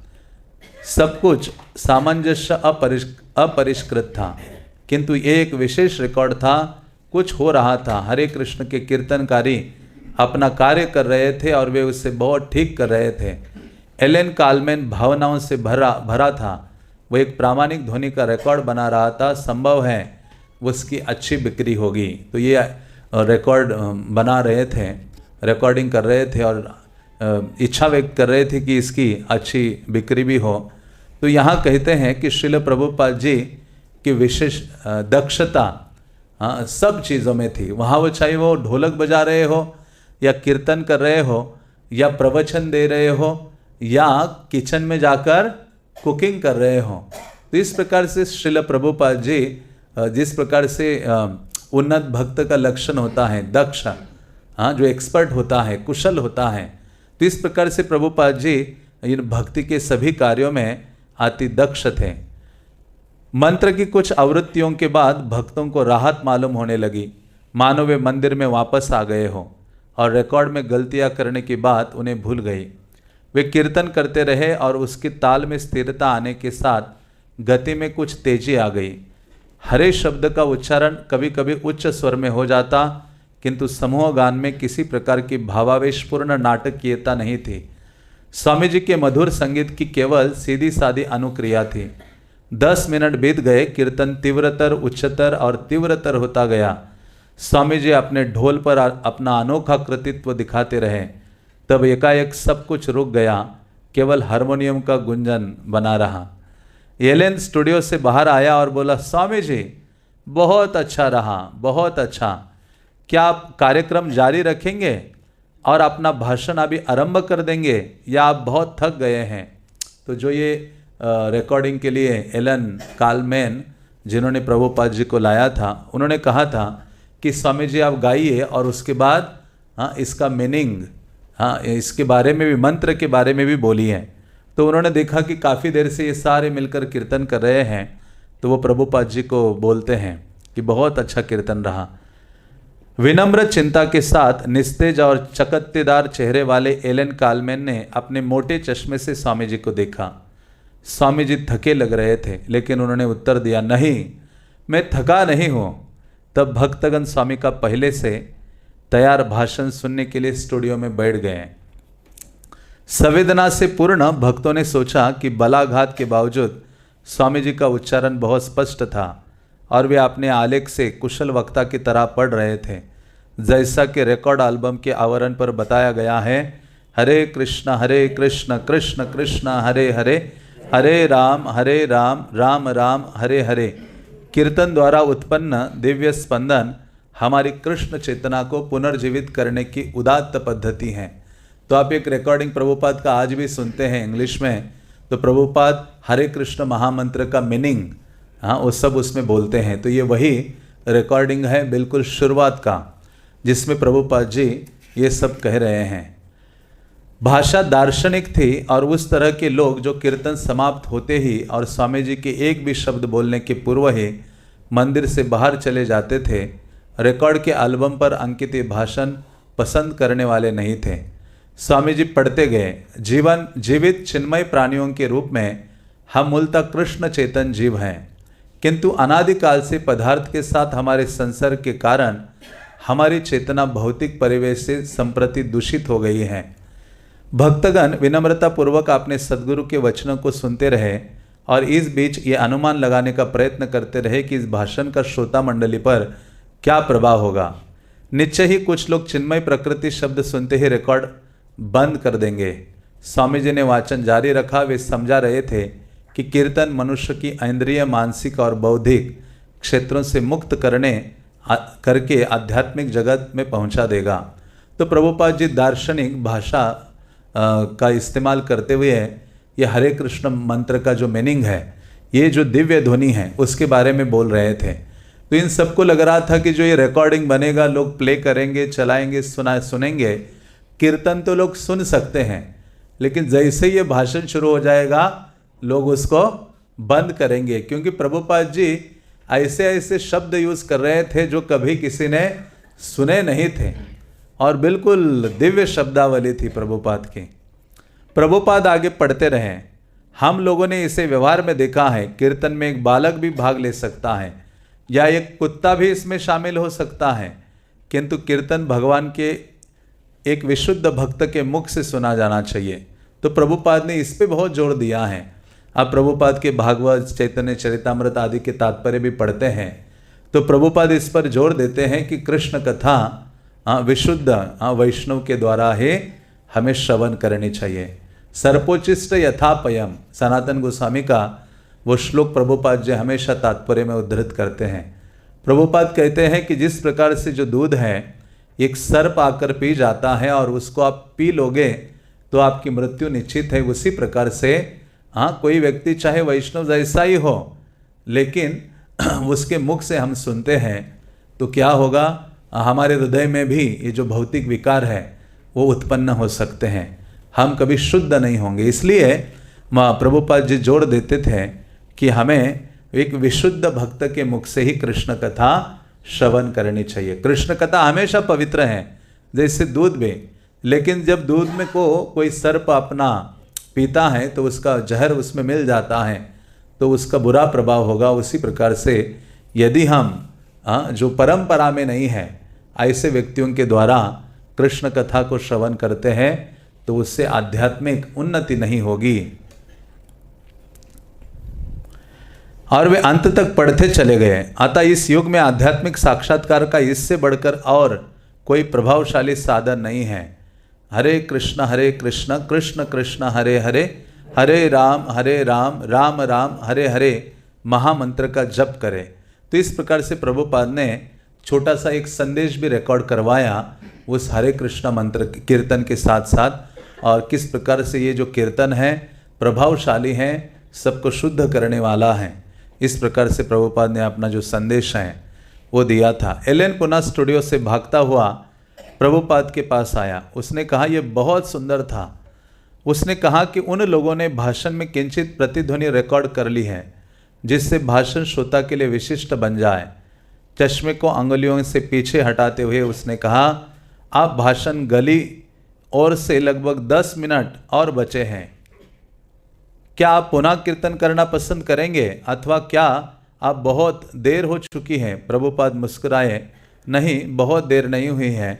सब कुछ सामंजस्य अपरिष्कृत था। किंतु एक विशेष रिकॉर्ड था, कुछ हो रहा था। हरे कृष्ण के कीर्तनकारी अपना कार्य कर रहे थे और वे उससे बहुत ठीक कर रहे थे। एलेन कालमैन भावनाओं से भरा था। वो एक प्रामाणिक ध्वनि का रिकॉर्ड बना रहा था। संभव है उसकी अच्छी बिक्री होगी, तो ये रिकॉर्ड बना रहे थे, रिकॉर्डिंग कर रहे थे और इच्छा व्यक्त कर रहे थे कि इसकी अच्छी बिक्री भी हो। तो यहाँ कहते हैं कि श्रील प्रभुपाद जी की विशेष दक्षता सब चीज़ों में थी। वहाँ वो चाहे वो ढोलक बजा रहे हो या कीर्तन कर रहे हो या प्रवचन दे रहे हो या किचन में जाकर कुकिंग कर रहे हो। तो इस प्रकार से श्रील प्रभुपाद जी जिस प्रकार से उन्नत भक्त का लक्षण होता है दक्ष, जो एक्सपर्ट होता है, कुशल होता है, तो इस प्रकार से प्रभुपाद जी इन भक्ति के सभी कार्यों में अति दक्ष थे। मंत्र की कुछ आवृत्तियों के बाद भक्तों को राहत मालूम होने लगी, मानो वे मंदिर में वापस आ गए हो और रिकॉर्ड में गलतियां करने की बात उन्हें भूल गई। वे कीर्तन करते रहे और उसकी ताल में स्थिरता आने के साथ गति में कुछ तेजी आ गई। हरे शब्द का उच्चारण कभी कभी उच्च स्वर में हो जाता, किंतु समूह गान में किसी प्रकार की भावावेशपूर्ण नाटकीयता नहीं थी। स्वामी जी के मधुर संगीत की केवल सीधी सादी अनुक्रिया थी। 10 मिनट बीत गए। कीर्तन तीव्रतर, उच्चतर और तीव्रतर होता गया। स्वामी जी अपने ढोल पर अपना अनोखा कृतित्व दिखाते रहे। तब एकाएक सब कुछ रुक गया, केवल हारमोनियम का गुंजन बना रहा। एलेन स्टूडियो से बाहर आया और बोला, स्वामी जी बहुत अच्छा रहा, बहुत अच्छा। क्या आप कार्यक्रम जारी रखेंगे और अपना भाषण अभी आरंभ कर देंगे या आप बहुत थक गए हैं? तो जो ये रिकॉर्डिंग के लिए एलन कालमैन जिन्होंने प्रभुपाद जी को लाया था, उन्होंने कहा था कि स्वामी जी आप गाइए और उसके बाद इसका मीनिंग, इसके बारे में भी, मंत्र के बारे में भी बोलिए। तो उन्होंने देखा कि काफ़ी देर से ये सारे मिलकर कीर्तन कर रहे हैं, तो वो प्रभुपाद जी को बोलते हैं कि बहुत अच्छा कीर्तन रहा। विनम्र चिंता के साथ निस्तेज और चकत्तेदार चेहरे वाले एलन कालमैन ने अपने मोटे चश्मे से स्वामी जी को देखा। स्वामी जी थके लग रहे थे, लेकिन उन्होंने उत्तर दिया, नहीं, मैं थका नहीं हूँ। तब भक्तगण स्वामी का पहले से तैयार भाषण सुनने के लिए स्टूडियो में बैठ गए। संवेदना से पूर्ण भक्तों ने सोचा कि बलाघात के बावजूद स्वामी जी का उच्चारण बहुत स्पष्ट था और वे अपने आलेख से कुशल वक्ता की तरह पढ़ रहे थे। जैसा कि रिकॉर्ड एल्बम के आवरण पर बताया गया है, हरे कृष्ण कृष्ण कृष्ण हरे हरे, हरे राम राम राम हरे हरे। कीर्तन द्वारा उत्पन्न दिव्य स्पंदन हमारी कृष्ण चेतना को पुनर्जीवित करने की उदात्त पद्धति है। तो आप एक रिकॉर्डिंग प्रभुपाद का आज भी सुनते हैं इंग्लिश में, तो प्रभुपाद हरे कृष्ण महामंत्र का मीनिंग वो सब उसमें बोलते हैं। तो ये वही रिकॉर्डिंग है बिल्कुल शुरुआत का, जिसमें प्रभुपाद जी ये सब कह रहे हैं। भाषा दार्शनिक थी और उस तरह के लोग जो कीर्तन समाप्त होते ही और स्वामी जी के एक भी शब्द बोलने के पूर्व ही मंदिर से बाहर चले जाते थे, रिकॉर्ड के एल्बम पर अंकित ये भाषण पसंद करने वाले नहीं थे। स्वामी जी पढ़ते गए, जीवित चिन्मय प्राणियों के रूप में हम मूलतः कृष्ण चेतन जीव हैं, किंतु अनादिकाल से पदार्थ के साथ हमारे संसर्ग के कारण हमारी चेतना भौतिक परिवेश से संप्रति दूषित हो गई है। भक्तगण विनम्रता पूर्वक अपने सद्गुरु के वचनों को सुनते रहे और इस बीच ये अनुमान लगाने का प्रयत्न करते रहे कि इस भाषण का श्रोता मंडली पर क्या प्रभाव होगा। निश्चय ही कुछ लोग चिन्मय प्रकृति शब्द सुनते ही रिकॉर्ड बंद कर देंगे। स्वामी जी ने वाचन जारी रखा। वे समझा रहे थे कि कीर्तन मनुष्य की इंद्रिय, मानसिक और बौद्धिक क्षेत्रों से मुक्त करके आध्यात्मिक जगत में पहुंचा देगा। तो प्रभुपाद जी दार्शनिक भाषा का इस्तेमाल करते हुए ये हरे कृष्ण मंत्र का जो मीनिंग है, ये जो दिव्य ध्वनि है, उसके बारे में बोल रहे थे। तो इन सबको लग रहा था कि जो ये रिकॉर्डिंग बनेगा, लोग प्ले करेंगे, चलाएंगे, सुनेंगे, कीर्तन तो लोग सुन सकते हैं, लेकिन जैसे ये भाषण शुरू हो जाएगा लोग उसको बंद करेंगे, क्योंकि प्रभुपाद जी ऐसे ऐसे शब्द यूज कर रहे थे जो कभी किसी ने सुने नहीं थे और बिल्कुल दिव्य शब्दावली थी प्रभुपाद की। प्रभुपाद आगे पढ़ते रहे। हम लोगों ने इसे व्यवहार में देखा है। कीर्तन में एक बालक भी भाग ले सकता है या एक कुत्ता भी इसमें शामिल हो सकता है, किंतु कीर्तन भगवान के एक विशुद्ध भक्त के मुख से सुना जाना चाहिए। तो प्रभुपाद ने इस पे बहुत जोर दिया है। आप प्रभुपाद के भागवत, चैतन्य चरितामृत आदि के तात्पर्य भी पढ़ते हैं, तो प्रभुपाद इस पर जोर देते हैं कि कृष्ण कथा विशुद्ध वैष्णव के द्वारा ही हमें श्रवण करनी चाहिए। सर्पोचिष्ट यथापयम, सनातन गोस्वामी का वो श्लोक प्रभुपाद जी हमेशा तात्पर्य में उद्धृत करते हैं। प्रभुपाद कहते हैं कि जिस प्रकार से जो दूध है एक सर्प आकर पी जाता है और उसको आप पी लोगे तो आपकी मृत्यु निश्चित है, उसी प्रकार से कोई व्यक्ति चाहे वैष्णव जैसा ही हो, लेकिन उसके मुख से हम सुनते हैं तो क्या होगा, हमारे हृदय में भी ये जो भौतिक विकार है वो उत्पन्न हो सकते हैं, हम कभी शुद्ध नहीं होंगे। इसलिए प्रभुपाद जी जोड़ देते थे कि हमें एक विशुद्ध भक्त के मुख से ही कृष्ण कथा श्रवण करनी चाहिए। कृष्ण कथा हमेशा पवित्र है जैसे दूध भी, लेकिन जब दूध में कोई सर्प अपना पीता है तो उसका जहर उसमें मिल जाता है तो उसका बुरा प्रभाव होगा। उसी प्रकार से यदि हम जो परंपरा में नहीं है ऐसे व्यक्तियों के द्वारा कृष्ण कथा को श्रवण करते हैं तो उससे आध्यात्मिक उन्नति नहीं होगी। और वे अंत तक पढ़ते चले गए। अतः इस युग में आध्यात्मिक साक्षात्कार का इससे बढ़कर और कोई प्रभावशाली साधन नहीं है। हरे कृष्ण कृष्ण कृष्ण हरे हरे, हरे राम राम राम हरे हरे महामंत्र का जप करें। तो इस प्रकार से प्रभुपाद ने छोटा सा एक संदेश भी रिकॉर्ड करवाया उस हरे कृष्ण मंत्र कीर्तन के साथ साथ, और किस प्रकार से ये जो कीर्तन है प्रभावशाली है, सबको शुद्ध करने वाला है। इस प्रकार से प्रभुपाद ने अपना जो संदेश है वो दिया था। एलेन पुनः स्टूडियो से भागता हुआ प्रभुपाद के पास आया। उसने कहा यह बहुत सुंदर था। उसने कहा कि उन लोगों ने भाषण में किंचित प्रतिध्वनि रिकॉर्ड कर ली है जिससे भाषण श्रोता के लिए विशिष्ट बन जाए। चश्मे को अंगुलियों से पीछे हटाते हुए उसने कहा, आप भाषण गली और से लगभग 10 मिनट और बचे हैं। क्या आप पुनः कीर्तन करना पसंद करेंगे अथवा क्या आप बहुत देर हो चुकी है? प्रभुपाद मुस्कुराए, नहीं, बहुत देर नहीं हुई है।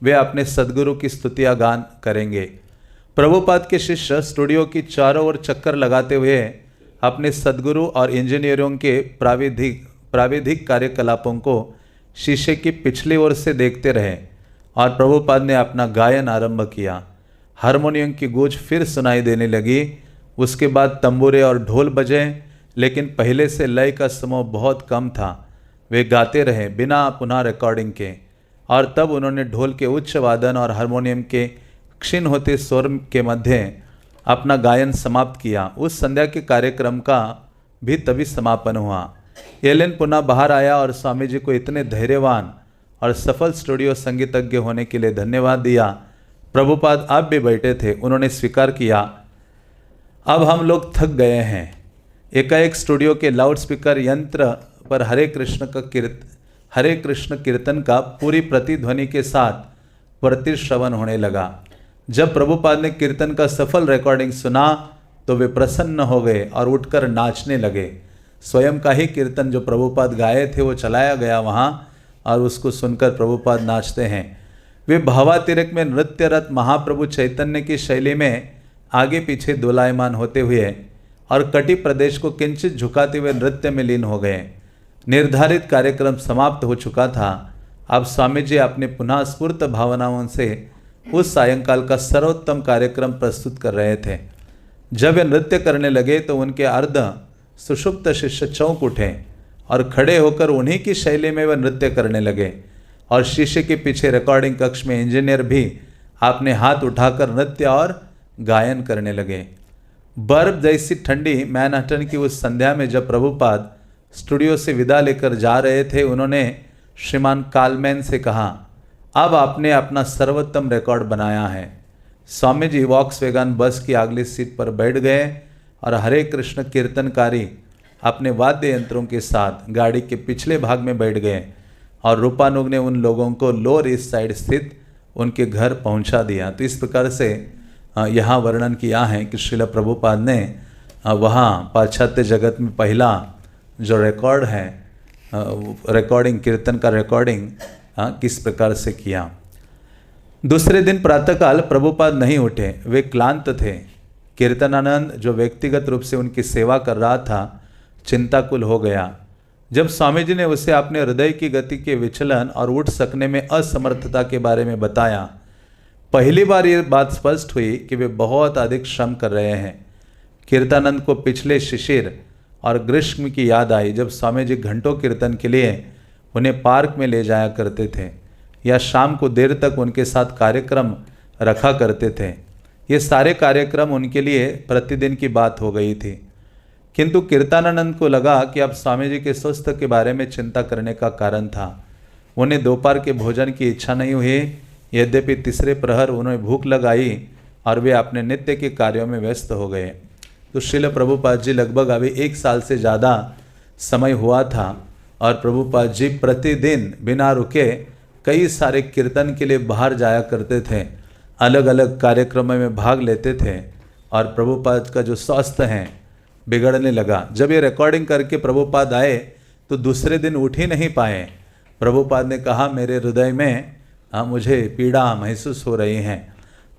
वे अपने सदगुरु की स्तुतियां गान करेंगे। प्रभुपाद के शिष्य स्टूडियो की चारों ओर चक्कर लगाते हुए अपने सदगुरु और इंजीनियरों के प्राविधिक कार्यकलापों को शीशे की पिछली ओर से देखते रहे और प्रभुपाद ने अपना गायन आरंभ किया। हारमोनियम की गूंज फिर सुनाई देने लगी। उसके बाद तंबूरे और ढोल बजे, लेकिन पहले से लय का समूह बहुत कम था। वे गाते रहे बिना पुनः रिकॉर्डिंग के और तब उन्होंने ढोल के उच्च वादन और हारमोनियम के क्षीण होते स्वर के मध्य अपना गायन समाप्त किया। उस संध्या के कार्यक्रम का भी तभी समापन हुआ। एलेन पुनः बाहर आया और स्वामी जी को इतने धैर्यवान और सफल स्टूडियो संगीतज्ञ होने के लिए धन्यवाद दिया। प्रभुपाद आप भी बैठे थे। उन्होंने स्वीकार किया, अब हम लोग थक गए हैं। एकाएक स्टूडियो के लाउडस्पीकर यंत्र पर हरे कृष्ण कीर्तन का पूरी प्रतिध्वनि के साथ प्रतिश्रवण होने लगा। जब प्रभुपाद ने कीर्तन का सफल रिकॉर्डिंग सुना तो वे प्रसन्न हो गए और उठकर नाचने लगे। स्वयं का ही कीर्तन जो प्रभुपाद गाए थे वो चलाया गया वहाँ और उसको सुनकर प्रभुपाद नाचते हैं। वे भावातिरेक में नृत्यरत महाप्रभु चैतन्य की शैली में आगे पीछे दोलायमान होते हुए और कटी प्रदेश को किंचित झुकाते हुए नृत्य में लीन हो गए। निर्धारित कार्यक्रम समाप्त हो चुका था। अब स्वामी जी अपने पुनः स्फूर्त भावनाओं से उस सायंकाल का सर्वोत्तम कार्यक्रम प्रस्तुत कर रहे थे। जब वे नृत्य करने लगे तो उनके अर्ध सुषुप्त शिष्य चौंक उठे और खड़े होकर उन्हीं की शैली में वह नृत्य करने लगे और शीशे के पीछे रिकॉर्डिंग कक्ष में इंजीनियर भी अपने हाथ उठाकर नृत्य और गायन करने लगे। बर्फ जैसी ठंडी मैनहट्टन की उस संध्या में जब प्रभुपाद स्टूडियो से विदा लेकर जा रहे थे, उन्होंने श्रीमान कालमैन से कहा, अब आपने अपना सर्वोत्तम रिकॉर्ड बनाया है। स्वामी जी वॉक्सवैगन बस की अगली सीट पर बैठ गए और हरे कृष्ण कीर्तनकारी अपने वाद्य यंत्रों के साथ गाड़ी के पिछले भाग में बैठ गए और रूपानुग ने उन लोगों को लोअर ईस्ट साइड स्थित उनके घर पहुंचा दिया। तो इस प्रकार से यहाँ वर्णन किया है कि श्रील प्रभुपाद ने वहाँ पाश्चात्य जगत में पहला जो रिकॉर्ड है रिकॉर्डिंग कीर्तन का रिकॉर्डिंग किस प्रकार से किया। दूसरे दिन प्रातःकाल प्रभुपाद नहीं उठे, वे क्लांत थे। कीर्तनानंद जो व्यक्तिगत रूप से उनकी सेवा कर रहा था चिंताकुल हो गया। जब स्वामी जी ने उसे अपने हृदय की गति के विचलन और उठ सकने में असमर्थता के बारे में बताया, पहली बार ये बात स्पष्ट हुई कि वे बहुत अधिक श्रम कर रहे हैं। कीर्तनानंद को पिछले शिशिर और ग्रीष्म की याद आई जब स्वामी जी घंटों कीर्तन के लिए उन्हें पार्क में ले जाया करते थे या शाम को देर तक उनके साथ कार्यक्रम रखा करते थे। ये सारे कार्यक्रम उनके लिए प्रतिदिन की बात हो गई थी। किंतु कीर्तनानंद को लगा कि अब स्वामी जी के स्वास्थ्य के बारे में चिंता करने का कारण था। उन्हें दोपहर के भोजन की इच्छा नहीं हुई। यद्यपि तीसरे प्रहर उन्हें भूख लगाई और वे अपने नित्य के कार्यों में व्यस्त हो गए। तो श्रील प्रभुपाद जी लगभग अभी 1 साल से ज़्यादा समय हुआ था और प्रभुपाद जी प्रतिदिन बिना रुके कई सारे कीर्तन के लिए बाहर जाया करते थे, अलग अलग कार्यक्रमों में भाग लेते थे और प्रभुपाद का जो स्वास्थ्य है बिगड़ने लगा। जब ये रिकॉर्डिंग करके प्रभुपाद आए तो दूसरे दिन उठ ही नहीं पाए। प्रभुपाद ने कहा, मेरे हृदय में मुझे पीड़ा महसूस हो रही है।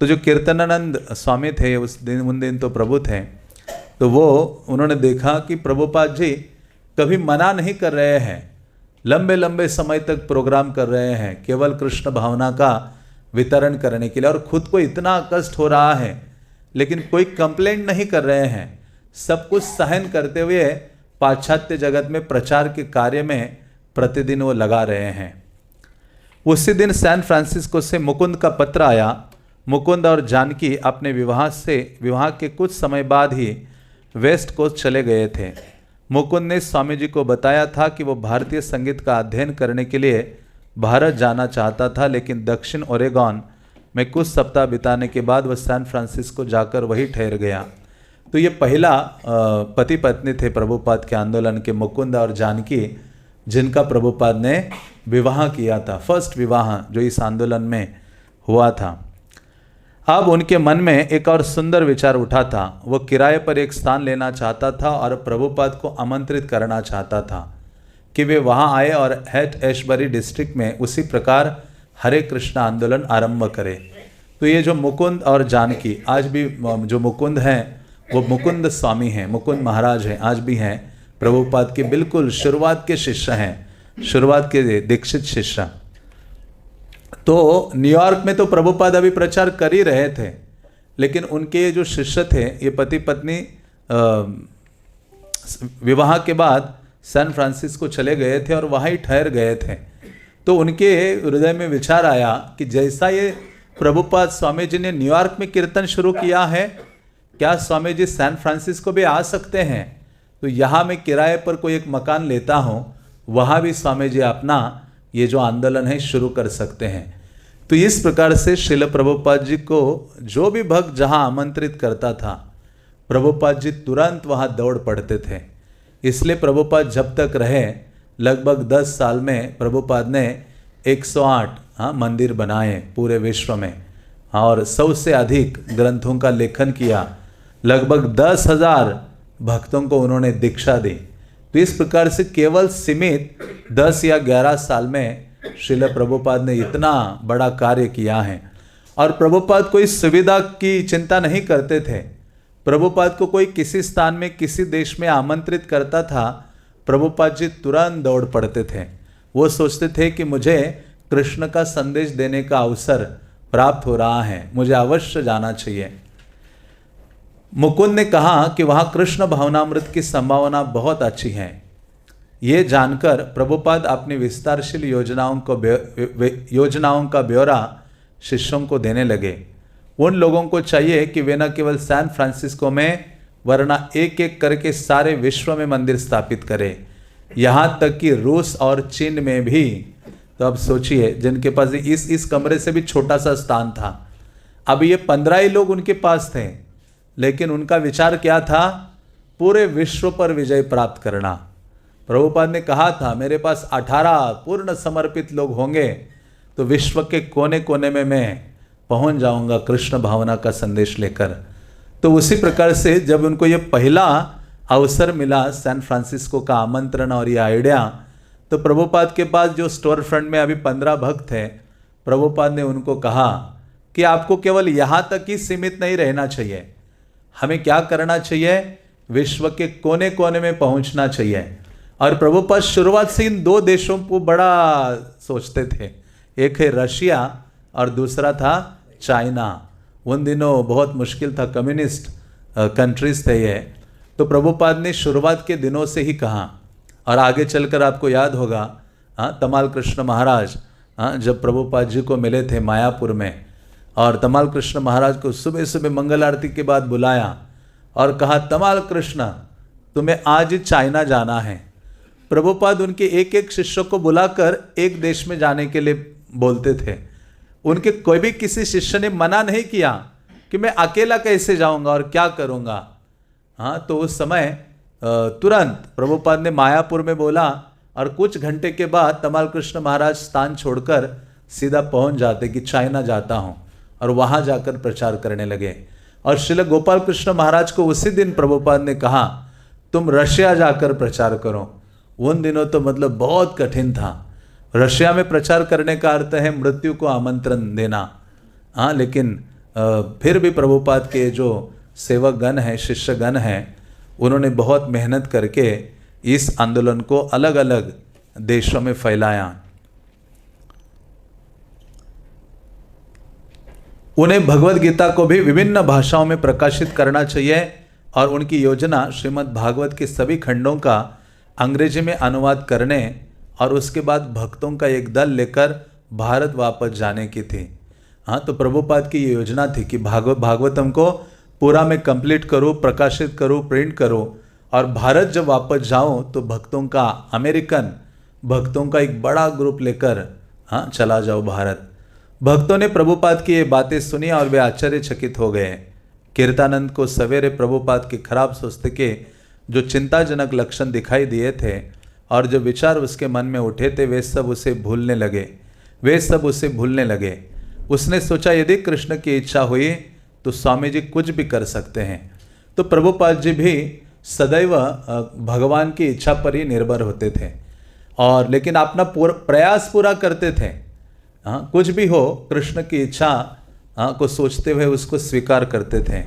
तो जो कीर्तनानंद स्वामी थे उन दिन तो प्रभु थे, तो वो उन्होंने देखा कि प्रभुपाद जी कभी मना नहीं कर रहे हैं, लंबे लंबे समय तक प्रोग्राम कर रहे हैं केवल कृष्ण भावना का वितरण करने के लिए, और खुद को इतना कष्ट हो रहा है लेकिन कोई कंप्लेंट नहीं कर रहे हैं। सब कुछ सहन करते हुए पाश्चात्य जगत में प्रचार के कार्य में प्रतिदिन वो लगा रहे हैं। उसी दिन सैन फ्रांसिस्को से मुकुंद का पत्र आया। मुकुंद और जानकी अपने विवाह के कुछ समय बाद ही वेस्ट कोस्ट चले गए थे। मुकुंद ने स्वामी जी को बताया था कि वो भारतीय संगीत का अध्ययन करने के लिए भारत जाना चाहता था, लेकिन दक्षिण ओरेगॉन में कुछ सप्ताह बिताने के बाद वह सैन फ्रांसिस्को जाकर वहीं ठहर गया। तो ये पहला पति पत्नी थे प्रभुपाद के आंदोलन के, मुकुंद और जानकी, जिनका प्रभुपाद ने विवाह किया था, फर्स्ट विवाह जो इस आंदोलन में हुआ था। अब उनके मन में एक और सुंदर विचार उठा था। वो किराए पर एक स्थान लेना चाहता था और प्रभुपाद को आमंत्रित करना चाहता था कि वे वहाँ आए और हैट एशबरी डिस्ट्रिक्ट में उसी प्रकार हरे कृष्ण आंदोलन आरंभ करें। तो ये जो मुकुंद और जानकी, आज भी जो मुकुंद हैं वो मुकुंद स्वामी हैं, मुकुंद महाराज हैं, आज भी हैं प्रभुपाद के बिल्कुल शुरुआत के शिष्य हैं, शुरुआत के दीक्षित शिष्य। तो न्यूयॉर्क में तो प्रभुपाद अभी प्रचार कर ही रहे थे, लेकिन उनके जो शिष्य थे, ये पति पत्नी विवाह के बाद सैन फ्रांसिस्को चले गए थे और वहाँ ही ठहर गए थे। तो उनके हृदय में विचार आया कि जैसा ये प्रभुपाद स्वामी जी ने न्यूयॉर्क में कीर्तन शुरू किया है, क्या स्वामी जी सैन फ्रांसिस्को भी आ सकते हैं? तो यहाँ मैं किराए पर कोई एक मकान लेता हूँ, वहाँ भी स्वामी जी अपना ये जो आंदोलन है शुरू कर सकते हैं। तो इस प्रकार से श्रील प्रभुपाद जी को जो भी भक्त जहाँ आमंत्रित करता था, प्रभुपाद जी तुरंत वहाँ दौड़ पड़ते थे। इसलिए प्रभुपाद जब तक रहे, लगभग 10 साल में प्रभुपाद ने 108 मंदिर बनाए पूरे विश्व में और 100 से अधिक ग्रंथों का लेखन किया। लगभग 10,000 भक्तों को उन्होंने दीक्षा दी। तो इस प्रकार से केवल सीमित 10 या 11 साल में श्रील प्रभुपाद ने इतना बड़ा कार्य किया है। और प्रभुपाद कोई सुविधा की चिंता नहीं करते थे। प्रभुपाद को कोई किसी स्थान में, किसी देश में आमंत्रित करता था, प्रभुपाद जी तुरंत दौड़ पड़ते थे। वो सोचते थे कि मुझे कृष्ण का संदेश देने का अवसर प्राप्त हो रहा है, मुझे अवश्य जाना चाहिए। मुकुंद ने कहा कि वहाँ कृष्ण भावनामृत की संभावना बहुत अच्छी है। ये जानकर प्रभुपाद अपनी विस्तारशील योजनाओं का ब्यौरा शिष्यों को देने लगे। उन लोगों को चाहिए कि वे न केवल सैन फ्रांसिस्को में, वरना एक एक करके सारे विश्व में मंदिर स्थापित करें, यहाँ तक कि रूस और चीन में भी। तो अब सोचिए, जिनके पास इस कमरे से भी छोटा सा स्थान था, अब ये 15 ही लोग उनके पास थे, लेकिन उनका विचार क्या था? पूरे विश्व पर विजय प्राप्त करना। प्रभुपाद ने कहा था, मेरे पास 18 पूर्ण समर्पित लोग होंगे तो विश्व के कोने कोने में मैं पहुंच जाऊंगा कृष्ण भावना का संदेश लेकर। तो उसी प्रकार से जब उनको ये पहला अवसर मिला सैन फ्रांसिस्को का आमंत्रण और ये आइडिया, तो प्रभुपाद के पास जो स्टोर फ्रंट में अभी 15 भक्त थे, प्रभुपाद ने उनको कहा कि आपको केवल यहाँ तक ही सीमित नहीं रहना चाहिए, हमें क्या करना चाहिए? विश्व के कोने कोने में पहुंचना चाहिए। और प्रभुपाद शुरुआत से इन 2 देशों को बड़ा सोचते थे, एक है रशिया और दूसरा था चाइना। उन दिनों बहुत मुश्किल था, कम्युनिस्ट कंट्रीज थे ये। तो प्रभुपाद ने शुरुआत के दिनों से ही कहा, और आगे चलकर आपको याद होगा तमाल कृष्ण महाराज जब प्रभुपाद जी को मिले थे मायापुर में, और तमाल कृष्ण महाराज को सुबह सुबह मंगल आरती के बाद बुलाया और कहा, तमाल कृष्ण तुम्हें आज ही चाइना जाना है। प्रभुपाद उनके एक एक शिष्य को बुलाकर एक देश में जाने के लिए बोलते थे। उनके कोई भी किसी शिष्य ने मना नहीं किया कि मैं अकेला कैसे जाऊंगा और क्या करूंगा। तो उस समय तुरंत प्रभुपाद ने मायापुर में बोला और कुछ घंटे के बाद तमाल कृष्ण महाराज स्थान छोड़कर सीधा पहुंच जाते कि चाइना जाता हूं, और वहां जाकर प्रचार करने लगे। और श्रील गोपाल कृष्ण महाराज को उसी दिन प्रभुपाद ने कहा, तुम रशिया जाकर प्रचार करो। उन दिनों तो मतलब बहुत कठिन था। रशिया में प्रचार करने का अर्थ है मृत्यु को आमंत्रण देना। लेकिन फिर भी प्रभुपाद के जो सेवक गण हैं, शिष्य गण हैं, उन्होंने बहुत मेहनत करके इस आंदोलन को अलग अलग देशों में फैलाया। उन्हें भगवद गीता को भी विभिन्न भाषाओं में प्रकाशित करना चाहिए, और उनकी योजना श्रीमद् भागवत के सभी खंडों का अंग्रेजी में अनुवाद करने और उसके बाद भक्तों का एक दल लेकर भारत वापस जाने की थी। तो प्रभुपाद की ये योजना थी कि भागवतम को पूरा में कंप्लीट करूँ, प्रकाशित करूँ, प्रिंट करूँ और भारत जब वापस जाऊं तो भक्तों का, अमेरिकन भक्तों का एक बड़ा ग्रुप लेकर चला जाओ भारत। भक्तों ने प्रभुपाद की ये बातें सुनी और वे आश्चर्यचकित हो गए। कीर्तानंद को सवेरे प्रभुपाद के खराब स्वास्थ्य के जो चिंताजनक लक्षण दिखाई दिए थे और जो विचार उसके मन में उठे थे वे सब उसे भूलने लगे। उसने सोचा यदि कृष्ण की इच्छा हुई तो स्वामी जी कुछ भी कर सकते हैं। तो प्रभुपाद जी भी सदैव भगवान की इच्छा पर ही निर्भर होते थे और लेकिन अपना प्रयास पूरा करते थे। कुछ भी हो कृष्ण की इच्छा को सोचते हुए उसको स्वीकार करते थे।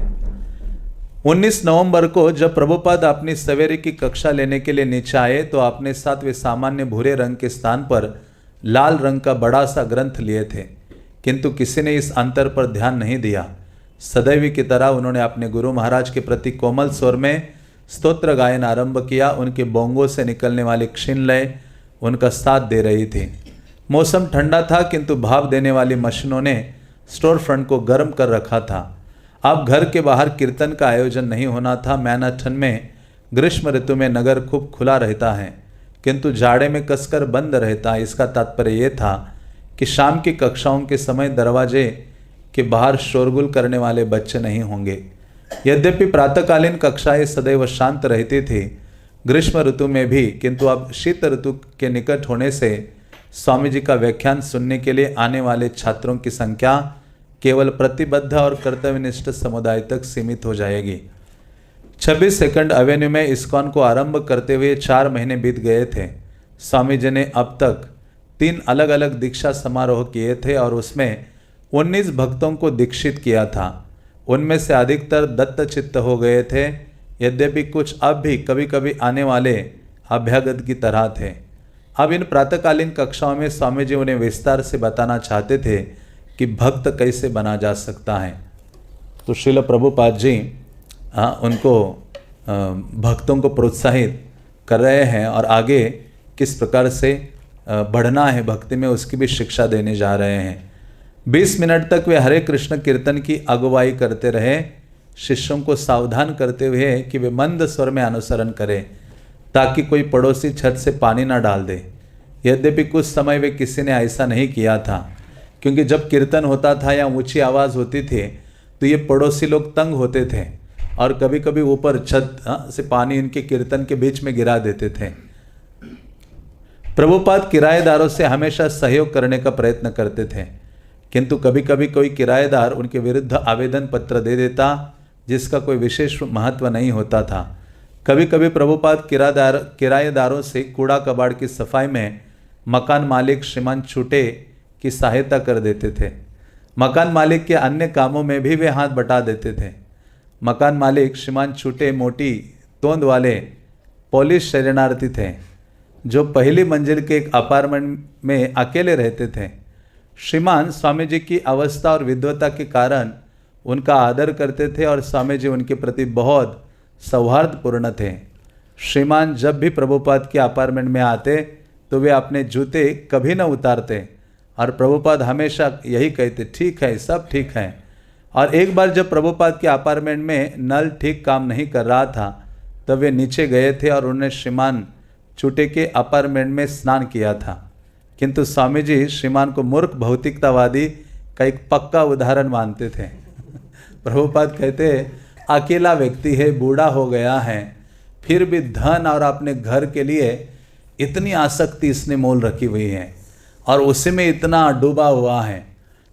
19 नवंबर को जब प्रभुपाद अपनी सवेरे की कक्षा लेने के लिए नीचे आए तो अपने साथ वे सामान्य भूरे रंग के स्थान पर लाल रंग का बड़ा सा ग्रंथ लिए थे, किंतु किसी ने इस अंतर पर ध्यान नहीं दिया। सदैव की तरह उन्होंने अपने गुरु महाराज के प्रति कोमल स्वर में स्तोत्र गायन आरंभ किया। उनके बोंगों से निकलने वाली क्षीण लय उनका साथ दे रही थी। मौसम ठंडा था किंतु भाप देने वाली मशीनों ने स्टोर फ्रंट को गर्म कर रखा था। अब घर के बाहर कीर्तन का आयोजन नहीं होना था। मैनहट्टन में ग्रीष्म ऋतु में नगर खूब खुला रहता है किंतु जाड़े में कसकर बंद रहता है। इसका तात्पर्य यह था कि शाम की कक्षाओं के समय दरवाजे के बाहर शोरगुल करने वाले बच्चे नहीं होंगे। यद्यपि प्रातःकालीन कक्षाएं सदैव शांत रहती थी ग्रीष्म ऋतु में भी, किंतु अब शीत ऋतु के निकट होने से स्वामी जी का व्याख्यान सुनने के लिए आने वाले छात्रों की संख्या केवल प्रतिबद्ध और कर्तव्यनिष्ठ समुदाय तक सीमित हो जाएगी। 26 सेकंड एवेन्यू में इस्कॉन को आरंभ करते हुए 4 महीने बीत गए थे। स्वामी जी ने अब तक 3 अलग अलग दीक्षा समारोह किए थे और उसमें 19 भक्तों को दीक्षित किया था। उनमें से अधिकतर दत्तचित्त हो गए थे, यद्यपि कुछ अब भी कभी कभी आने वाले अभ्यागत की तरह थे। अब इन प्रातःकालीन कक्षाओं में स्वामी जी उन्हें विस्तार से बताना चाहते थे कि भक्त कैसे बना जा सकता है। तो श्रील प्रभुपाद जी उनको भक्तों को प्रोत्साहित कर रहे हैं और आगे किस प्रकार से बढ़ना है भक्ति में उसकी भी शिक्षा देने जा रहे हैं। 20 मिनट तक वे हरे कृष्ण कीर्तन की अगुवाई करते रहे, शिष्यों को सावधान करते हुए कि वे मंद स्वर में अनुसरण करें ताकि कोई पड़ोसी छत से पानी ना डाल दे। यद्यपि कुछ समय वे किसी ने ऐसा नहीं किया था, क्योंकि जब कीर्तन होता था या ऊंची आवाज़ होती थी तो ये पड़ोसी लोग तंग होते थे और कभी कभी ऊपर छत से पानी इनके कीर्तन के बीच में गिरा देते थे। प्रभुपाद किराएदारों से हमेशा सहयोग करने का प्रयत्न करते थे, किंतु कभी कभी कोई किराएदार उनके विरुद्ध आवेदन पत्र दे देता जिसका कोई विशेष महत्व नहीं होता था। कभी कभी प्रभुपाद किराएदारों से कूड़ा कबाड़ की सफाई में मकान मालिक श्रीमान छूटे की सहायता कर देते थे। मकान मालिक के अन्य कामों में भी वे हाथ बटा देते थे। मकान मालिक श्रीमान छूटे मोटी तोंद वाले पोलिश शरणार्थी थे जो पहली मंजिल के एक अपार्टमेंट में अकेले रहते थे। श्रीमान स्वामी जी की अवस्था और विद्वता के कारण उनका आदर करते थे और स्वामी जी उनके प्रति बहुत सौहार्दपूर्ण थे। श्रीमान जब भी प्रभुपाद के अपार्टमेंट में आते तो वे अपने जूते कभी न उतारते और प्रभुपाद हमेशा यही कहते, ठीक है, सब ठीक है। और एक बार जब प्रभुपाद के अपार्टमेंट में नल ठीक काम नहीं कर रहा था तब वे नीचे गए थे और उन्होंने श्रीमान छूटे के अपार्टमेंट में स्नान किया था, किंतु स्वामी जी श्रीमान को मूर्ख भौतिकतावादी का एक पक्का उदाहरण मानते थे। प्रभुपाद कहते, अकेला व्यक्ति है, बूढ़ा हो गया है, फिर भी धन और अपने घर के लिए इतनी आसक्ति इसने मोल रखी हुई है और उसी में इतना डूबा हुआ है।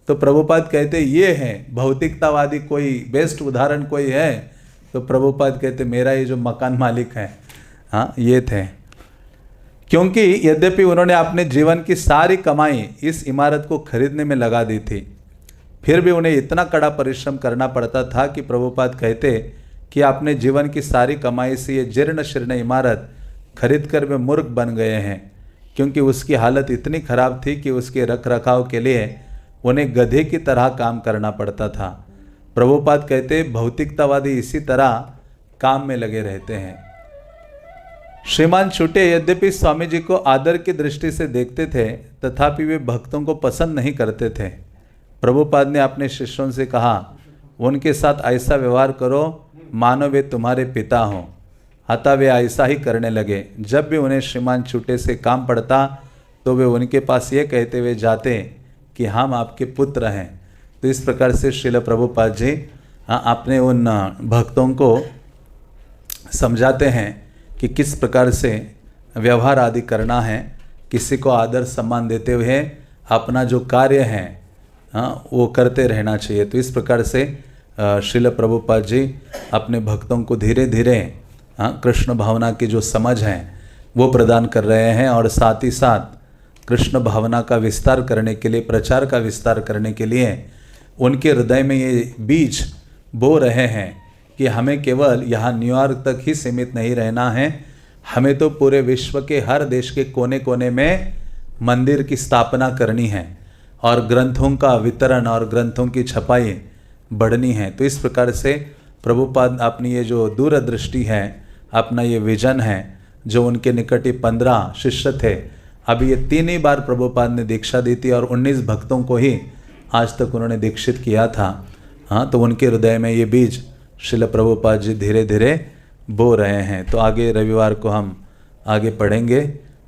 तो प्रभुपाद कहते ये है भौतिकतावादी, कोई बेस्ट उदाहरण कोई है? तो प्रभुपाद कहते मेरा ये जो मकान मालिक है, हाँ ये थे। क्योंकि यद्यपि उन्होंने अपने जीवन की सारी कमाई इस इमारत को खरीदने में लगा दी थी, फिर भी उन्हें इतना कड़ा परिश्रम करना पड़ता था कि प्रभुपाद कहते कि अपने जीवन की सारी कमाई से ये जीर्ण शीर्ण इमारत खरीद कर वे मूर्ख बन गए हैं, क्योंकि उसकी हालत इतनी खराब थी कि उसके रख रखाव के लिए उन्हें गधे की तरह काम करना पड़ता था। प्रभुपाद कहते भौतिकतावादी इसी तरह काम में लगे रहते हैं। श्रीमान छूटे यद्यपि स्वामी जी को आदर की दृष्टि से देखते थे तथापि वे भक्तों को पसंद नहीं करते थे। प्रभुपाद ने अपने शिष्यों से कहा, उनके साथ ऐसा व्यवहार करो मानो वे तुम्हारे पिता हों। अतः वे ऐसा ही करने लगे। जब भी उन्हें श्रीमान छूटे से काम पड़ता तो वे उनके पास ये कहते हुए जाते कि हम आपके पुत्र हैं। तो इस प्रकार से श्रील प्रभुपाद जी अपने उन भक्तों को समझाते हैं कि किस प्रकार से व्यवहार आदि करना है, किसी को आदर सम्मान देते हुए अपना जो कार्य है वो करते रहना चाहिए। तो इस प्रकार से श्रील प्रभुपाद जी अपने भक्तों को धीरे धीरे कृष्ण भावना की जो समझ है वो प्रदान कर रहे हैं, और साथ ही साथ कृष्ण भावना का विस्तार करने के लिए, प्रचार का विस्तार करने के लिए उनके हृदय में ये बीज बो रहे हैं कि हमें केवल यहाँ न्यूयॉर्क तक ही सीमित नहीं रहना है, हमें तो पूरे विश्व के हर देश के कोने कोने में मंदिर की स्थापना करनी है और ग्रंथों का वितरण और ग्रंथों की छपाई बढ़नी है। तो इस प्रकार से प्रभुपाद अपनी ये जो दूरदृष्टि है, अपना ये विजन है, जो उनके निकट ही 15 शिष्य थे, अभी ये 3 ही बार प्रभुपाद ने दीक्षा दी थी और 19 भक्तों को ही आज तक उन्होंने दीक्षित किया था। तो उनके हृदय में ये बीज श्रील प्रभुपाद जी धीरे धीरे बो रहे हैं। तो आगे रविवार को हम आगे पढ़ेंगे।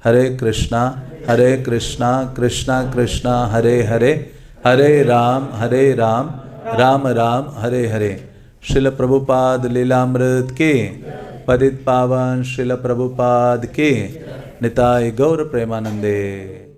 हरे कृष्णा कृष्णा कृष्णा हरे हरे, हरे राम राम राम हरे हरे। श्रील प्रभुपाद लीलामृत के, पतित पावन श्रील प्रभुपाद के, निताय गौर प्रेमानंदे।